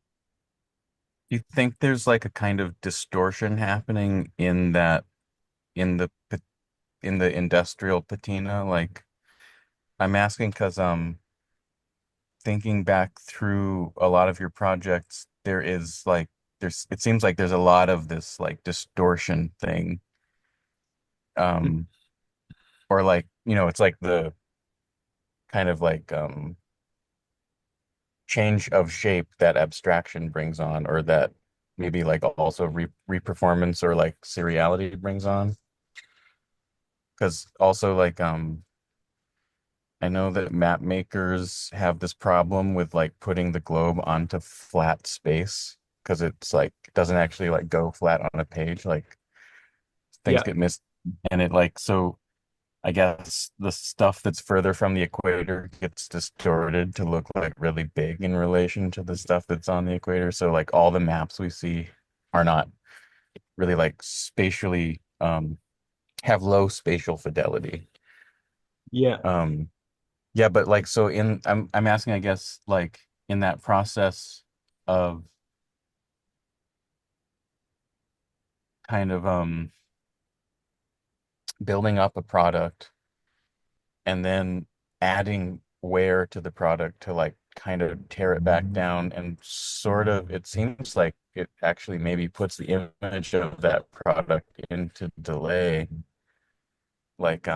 [SPEAKER 4] Do you think there's like a kind of distortion happening in that in the in the industrial patina? Like I'm asking because thinking back through a lot of your projects, there is like it seems like there's a lot of this like distortion thing. Um or like, it's like the kind of like change of shape that abstraction brings on, or that maybe like also reperformance or like seriality brings on. Because also like I know that map makers have this problem with like putting the globe onto flat space because it's like it doesn't actually like go flat on a page. Like things
[SPEAKER 3] Yeah.
[SPEAKER 4] get missed, and it like so I guess the stuff that's further from the equator gets distorted to look like really big in relation to the stuff that's on the equator. So like all the maps we see are not really like spatially have low spatial fidelity.
[SPEAKER 3] Yeah.
[SPEAKER 4] Um yeah, but like so in I'm asking, I guess, like in that process of kind of building up a product and then adding wear to the product to like kind of tear it back down, and sort of it seems like it actually maybe puts the image of that product into delay, like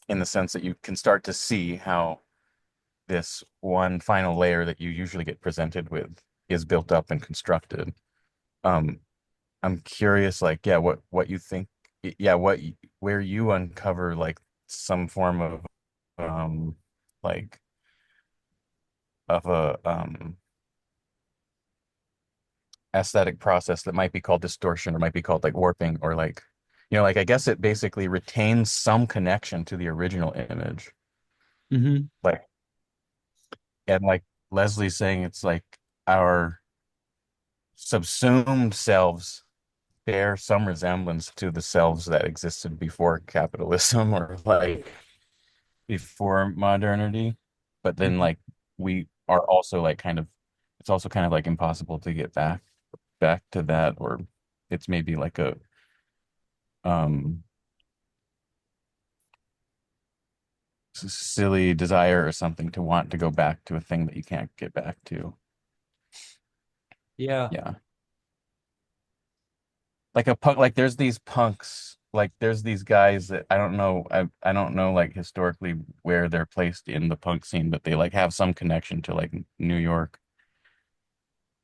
[SPEAKER 4] in the sense that you can start to see how this one final layer that you usually get presented with is built up and constructed. um I'm curious, like, yeah, what you think, yeah, where you uncover like some form of um like of a aesthetic process that might be called distortion or might be called like warping, or like, like I guess it basically retains some connection to the original image.
[SPEAKER 3] Hmm.
[SPEAKER 4] Like, and like Leslie's saying, it's like our subsumed selves bear some resemblance to the selves that existed before capitalism or like before modernity. But then like we are also like kind of, it's also kind of like impossible to get back to that, or it's maybe like a um silly desire or something to want to go back to a thing that you can't get back to.
[SPEAKER 3] Yeah.
[SPEAKER 4] Yeah. Like a punk, like there's these punks, like there's these guys that I don't know like historically where they're placed in the punk scene, but they like have some connection to like New York,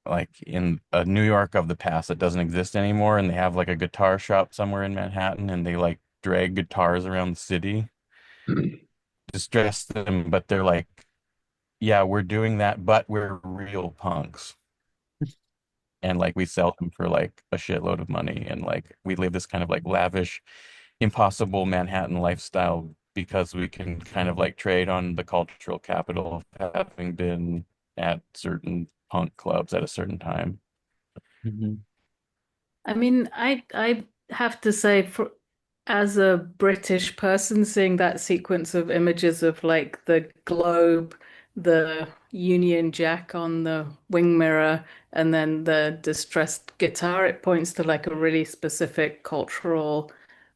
[SPEAKER 4] like in a New York of the past that doesn't exist anymore, and they have like a guitar shop somewhere in Manhattan, and they like drag guitars around the city, distress them, but they're like, yeah, we're doing that, but we're real punks. And like we sell them for like a shitload of money, and like we live this kind of like lavish, impossible Manhattan lifestyle because we can kind of like trade on the cultural capital of having been at certain punk clubs at a certain time.
[SPEAKER 11] I mean, I have to say, for as a British person, seeing that sequence of images of like the globe, the Union Jack on the wing mirror, and then the distressed guitar, it points to like a really specific cultural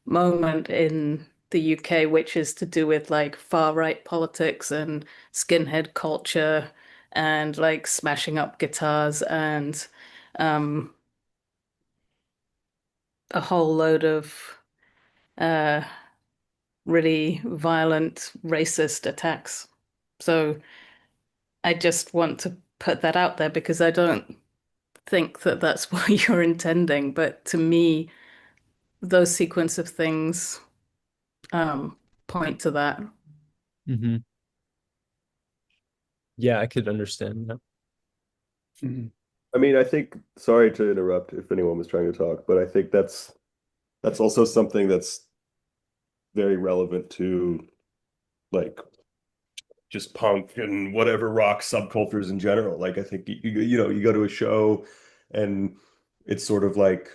[SPEAKER 11] moment in the UK, which is to do with like far right politics and skinhead culture and like smashing up guitars and um a whole load of uh, really violent racist attacks. So I just want to put that out there because I don't think that that's what you're intending. But to me, those sequence of things point to that.
[SPEAKER 3] Yeah, I could understand that.
[SPEAKER 9] I mean, I think, sorry to interrupt if anyone was trying to talk, but I think that's also something that's very relevant to like just punk and whatever rock subcultures in general. Like I think you go to a show and it's sort of like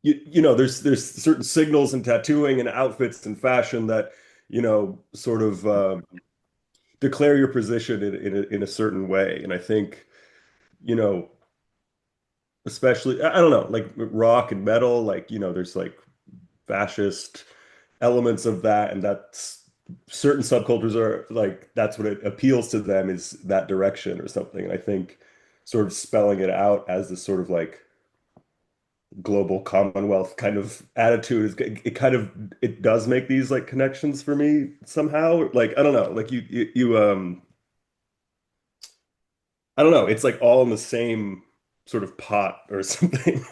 [SPEAKER 9] there's certain signals and tattooing and outfits and fashion that sort of declare your position in a certain way. And I think you know especially I don't know, like rock and metal, like there's like fascist elements of that, and that's certain subcultures are like that's what it appeals to them, is that direction or something. And I think sort of spelling it out as this sort of like global commonwealth kind of attitude is it kind of it does make these like connections for me somehow. Like I don't know, like you I don't know, it's like all in the same sort of pot or something.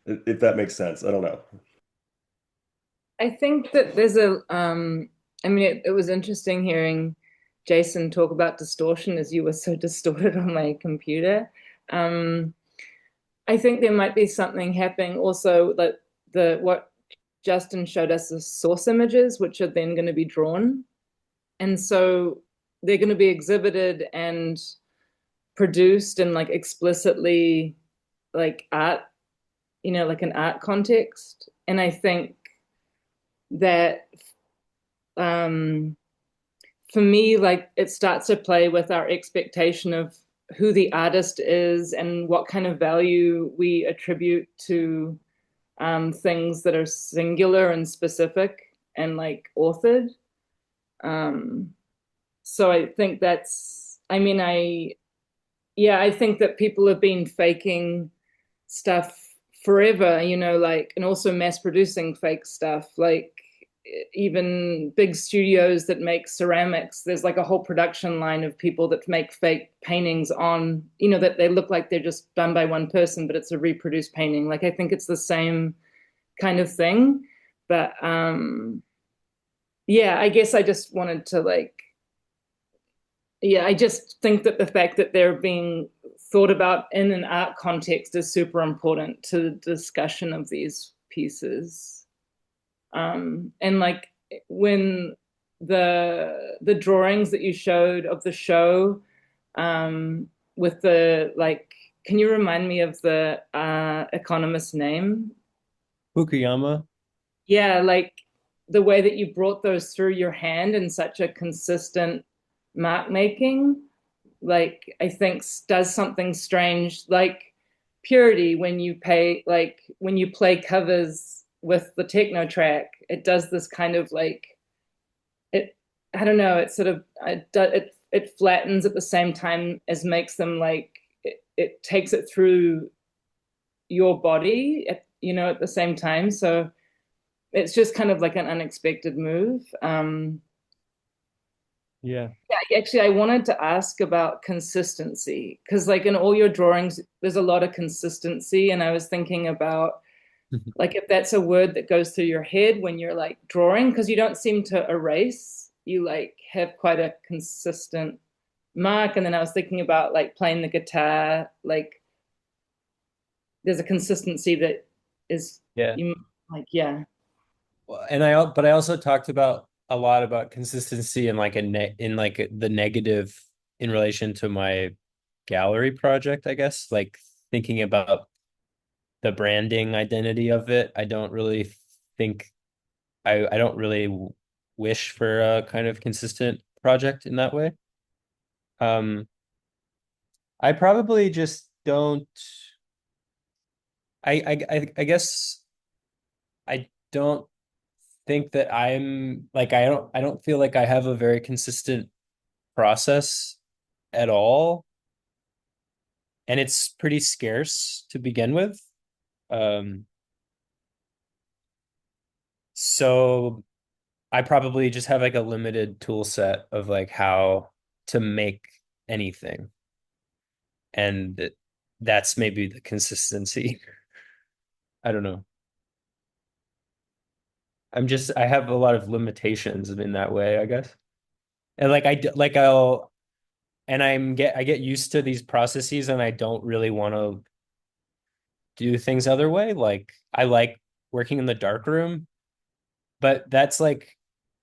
[SPEAKER 9] If that makes sense. I don't know.
[SPEAKER 1] I think that there's I mean, it was interesting hearing Jason talk about distortion as you were so distorted on my computer. I think there might be something happening also that what Justin showed us as source images, which are then going to be drawn. And so they're going to be exhibited and produced in like explicitly like art, like an art context. And I think that for me, like it starts to play with our expectation of who the artist is and what kind of value we attribute to things that are singular and specific and like authored. So I think I think that people have been faking stuff forever, like, and also mass producing fake stuff, like even big studios that make ceramics. There's like a whole production line of people that make fake paintings on, that they look like they're just done by one person, but it's a reproduced painting. Like, I think it's the same kind of thing. But I guess I just wanted to I just think that the fact that they're being thought about in an art context is super important to the discussion of these pieces. And like when the drawings that you showed of the show, with the like, can you remind me of the economist's name?
[SPEAKER 3] Fukuyama.
[SPEAKER 1] Yeah, like the way that you brought those through your hand in such a consistent mark making, like I think does something strange, like Purity, when you play covers with the techno track, it does this kind of like I don't know, it sort of it flattens at the same time as makes them like it takes it through your body at the same time. So it's just kind of like an unexpected move.
[SPEAKER 3] Yeah,
[SPEAKER 1] actually, I wanted to ask about consistency, because like in all your drawings, there's a lot of consistency. And I was thinking about like if that's a word that goes through your head when you're like drawing, because you don't seem to erase, you like have quite a consistent mark. And then I was thinking about like playing the guitar, like there's a consistency that is
[SPEAKER 3] yeah. but I also talked about a lot about consistency and like in like the negative in relation to my gallery project, I guess, like thinking about the branding identity of it. I don't really think I don't really wish for a kind of consistent project in that way. Um, I probably just don't. I guess I don't think that I'm like I don't feel like I have a very consistent process at all, and it's pretty scarce to begin with. Um, so I probably just have like a limited tool set of like how to make anything, and that's maybe the consistency. I don't know. I have a lot of limitations in that way, I guess. And like like I'll and I get used to these processes and I don't really want to do things other way. Like I like working in the dark room, but that's like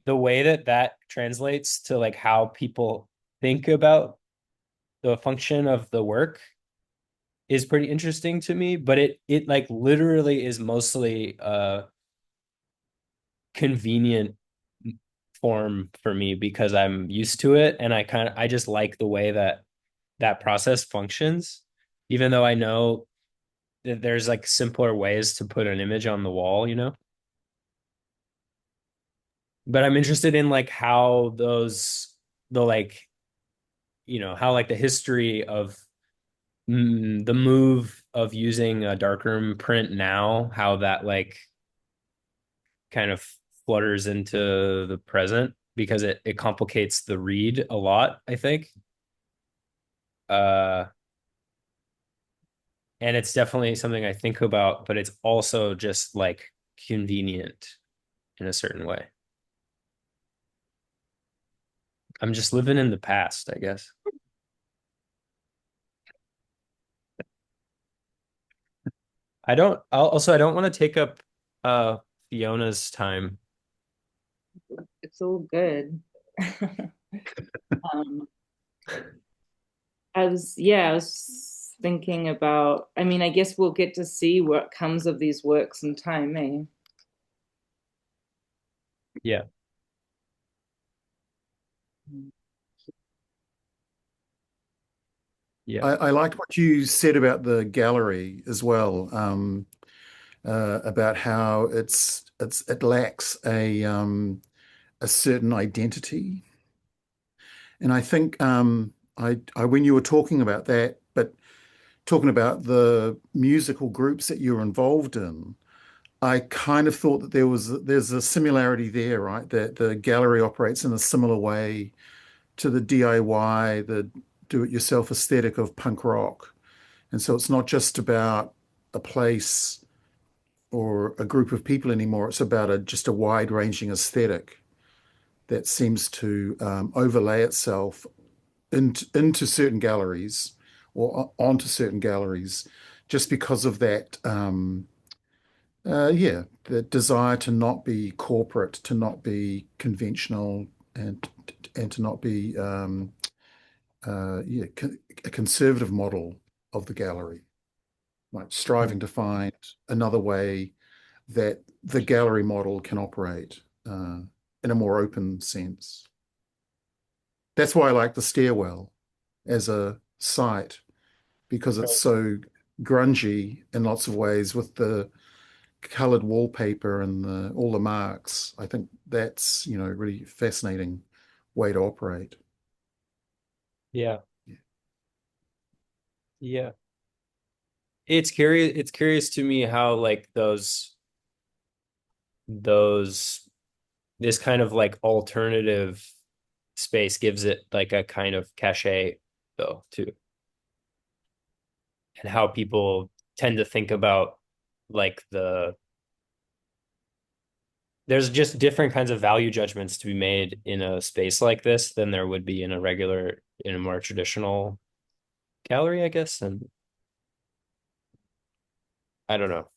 [SPEAKER 3] the way that that translates to like how people think about the function of the work is pretty interesting to me, but it like literally is mostly convenient form for me because I'm used to it and I just like the way that that process functions, even though I know that there's like simpler ways to put an image on the wall, you know? But I'm interested in like how the like, how like the history of the move of using a darkroom print now, how that like kind of flutters into the present because it complicates the read a lot, I think. Uh, and it's definitely something I think about, but it's also just like convenient in a certain way. I'm just living in the past, I guess. I don't want to take up uh Fiona's time.
[SPEAKER 1] It's all good. um, I was thinking about, I mean, I guess we'll get to see what comes of these works in time, eh?
[SPEAKER 3] Yeah. Yeah.
[SPEAKER 7] I liked what you said about the gallery as well, about how it lacks a certain identity. And I think I when you were talking about that, but talking about the musical groups that you're involved in, I kind of thought that there's a similarity there, right? That the gallery operates in a similar way to the DIY, the do-it-yourself aesthetic of punk rock. And so it's not just about a place or a group of people anymore. It's about just a wide-ranging aesthetic that seems to overlay itself into certain galleries or onto certain galleries just because of that yeah, the desire to not be corporate, to not be conventional, and to not be yeah, a conservative model of the gallery, like striving to find another way that the gallery model can operate in a more open sense. That's why I like the stairwell as a site because it's so grungy in lots of ways with the colored wallpaper and all the marks. I think that's, really fascinating way to operate.
[SPEAKER 3] Yeah. Yeah. It's curious to me how like those this kind of like alternative space gives it like a kind of cachet though too. And how people tend to think about like there's just different kinds of value judgments to be made in a space like this than there would be in a more traditional gallery, I guess. And I don't know.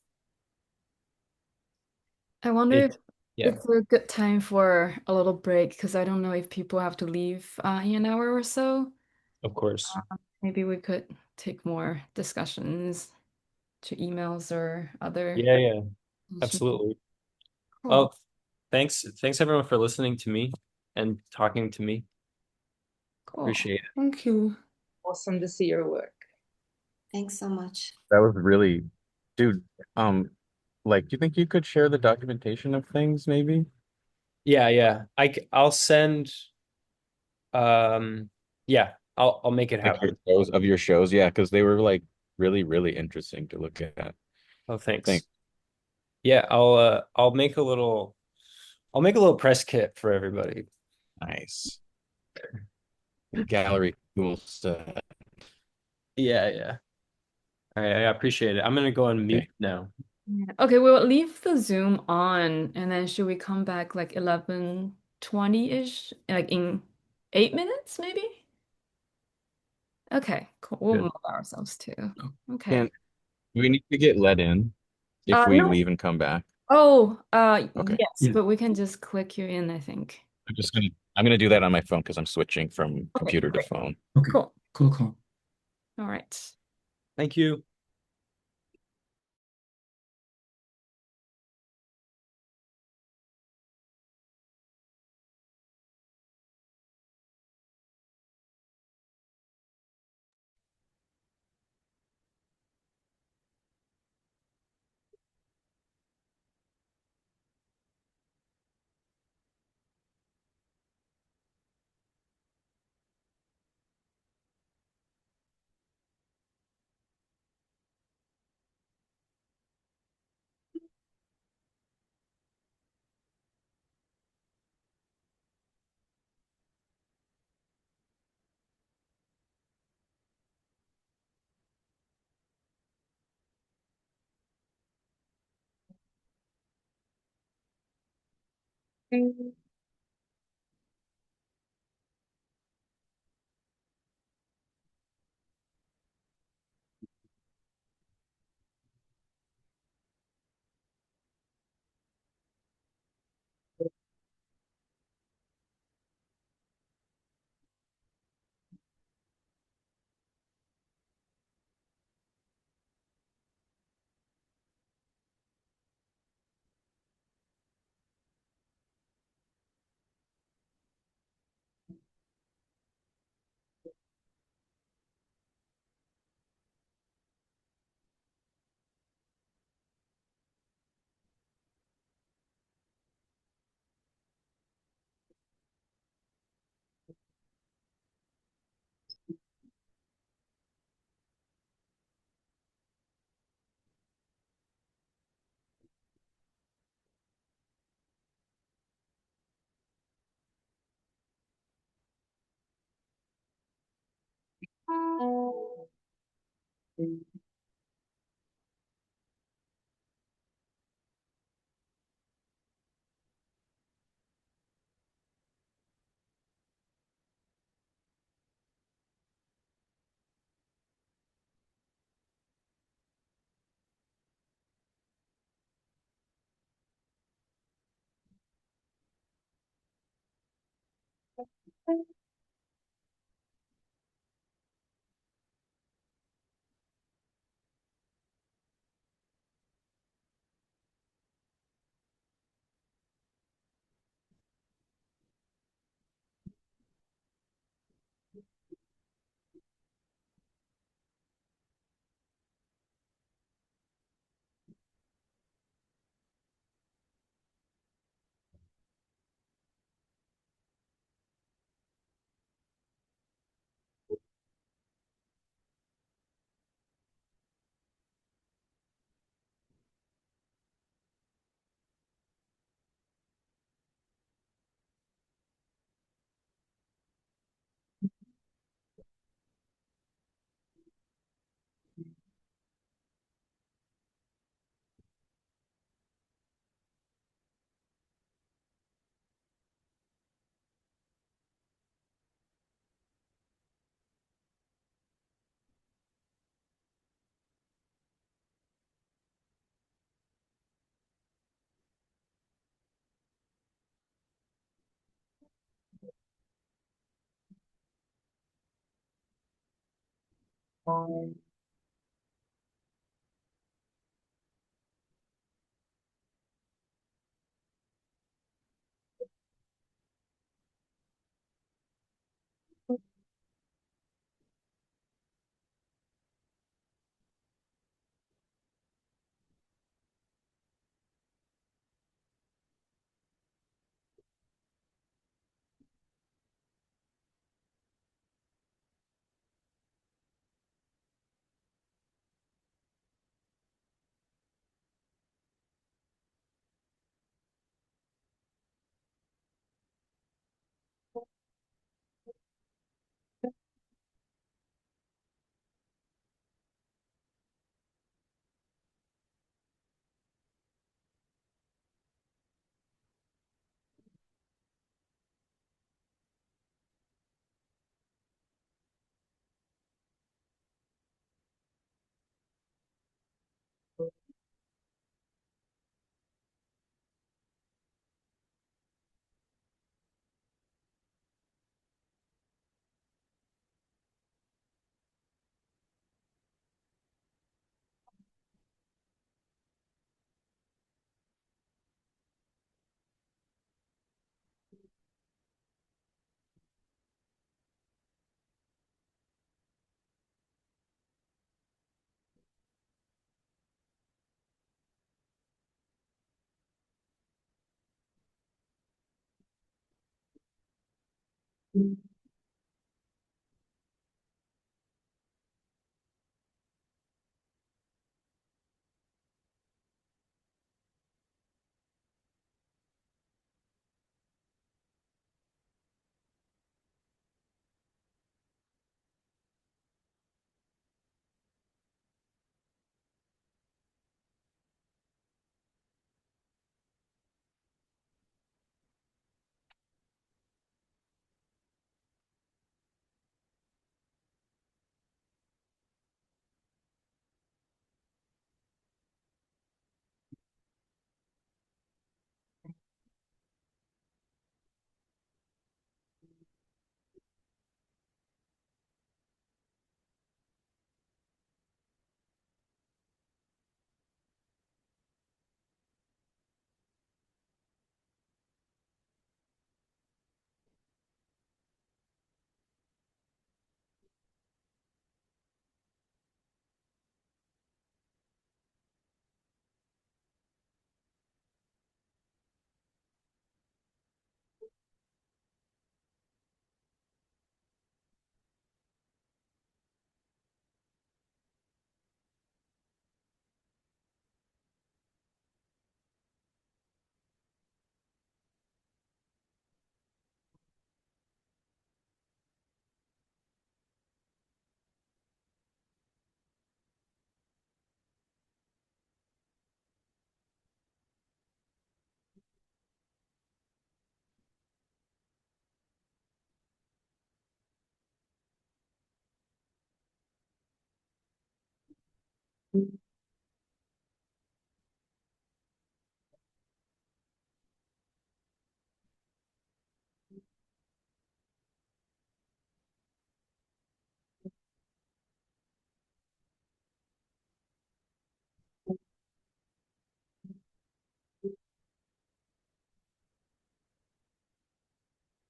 [SPEAKER 2] I wonder
[SPEAKER 3] It,
[SPEAKER 2] if
[SPEAKER 3] Yeah,
[SPEAKER 2] It's a good time for a little break because I don't know if people have to leave in an hour or so.
[SPEAKER 3] of course.
[SPEAKER 2] Maybe we could take more discussions to emails or other.
[SPEAKER 3] Yeah, yeah, absolutely.
[SPEAKER 2] Cool.
[SPEAKER 3] Well, thanks everyone for listening to me and talking to me.
[SPEAKER 2] Cool.
[SPEAKER 3] Appreciate it.
[SPEAKER 5] Thank you.
[SPEAKER 1] Awesome to see your work.
[SPEAKER 12] Thanks so much.
[SPEAKER 4] That was really, dude, like, do you think you could share the documentation of things maybe?
[SPEAKER 3] Yeah, yeah. I'll send yeah, I'll make it
[SPEAKER 4] Like
[SPEAKER 3] happen.
[SPEAKER 4] your shows, yeah, because they were like really, really interesting to look at.
[SPEAKER 3] Oh, thanks.
[SPEAKER 4] Thanks.
[SPEAKER 3] Yeah, I'll make a little press kit for everybody.
[SPEAKER 4] Nice. Gallery, cool stuff.
[SPEAKER 3] Yeah, yeah. All right, I appreciate it. I'm gonna go on mute
[SPEAKER 4] Okay.
[SPEAKER 3] now.
[SPEAKER 2] Yeah. Okay, we'll leave the Zoom on and then should we come back like 11:20-ish, like in 8 minutes maybe? Okay, cool. We'll
[SPEAKER 3] Good.
[SPEAKER 2] move ourselves too.
[SPEAKER 4] Can
[SPEAKER 2] Okay.
[SPEAKER 4] we need to get let in if we
[SPEAKER 2] No.
[SPEAKER 4] leave and come back?
[SPEAKER 2] Oh,
[SPEAKER 4] Okay.
[SPEAKER 2] yes,
[SPEAKER 6] Yeah.
[SPEAKER 2] but we can just click you in, I think.
[SPEAKER 4] I'm gonna do that on my phone because I'm switching from
[SPEAKER 2] Okay,
[SPEAKER 4] computer to
[SPEAKER 2] great.
[SPEAKER 4] phone.
[SPEAKER 6] Okay.
[SPEAKER 2] Cool.
[SPEAKER 6] Cool, cool.
[SPEAKER 2] All right.
[SPEAKER 3] Thank you.
[SPEAKER 1] Mm.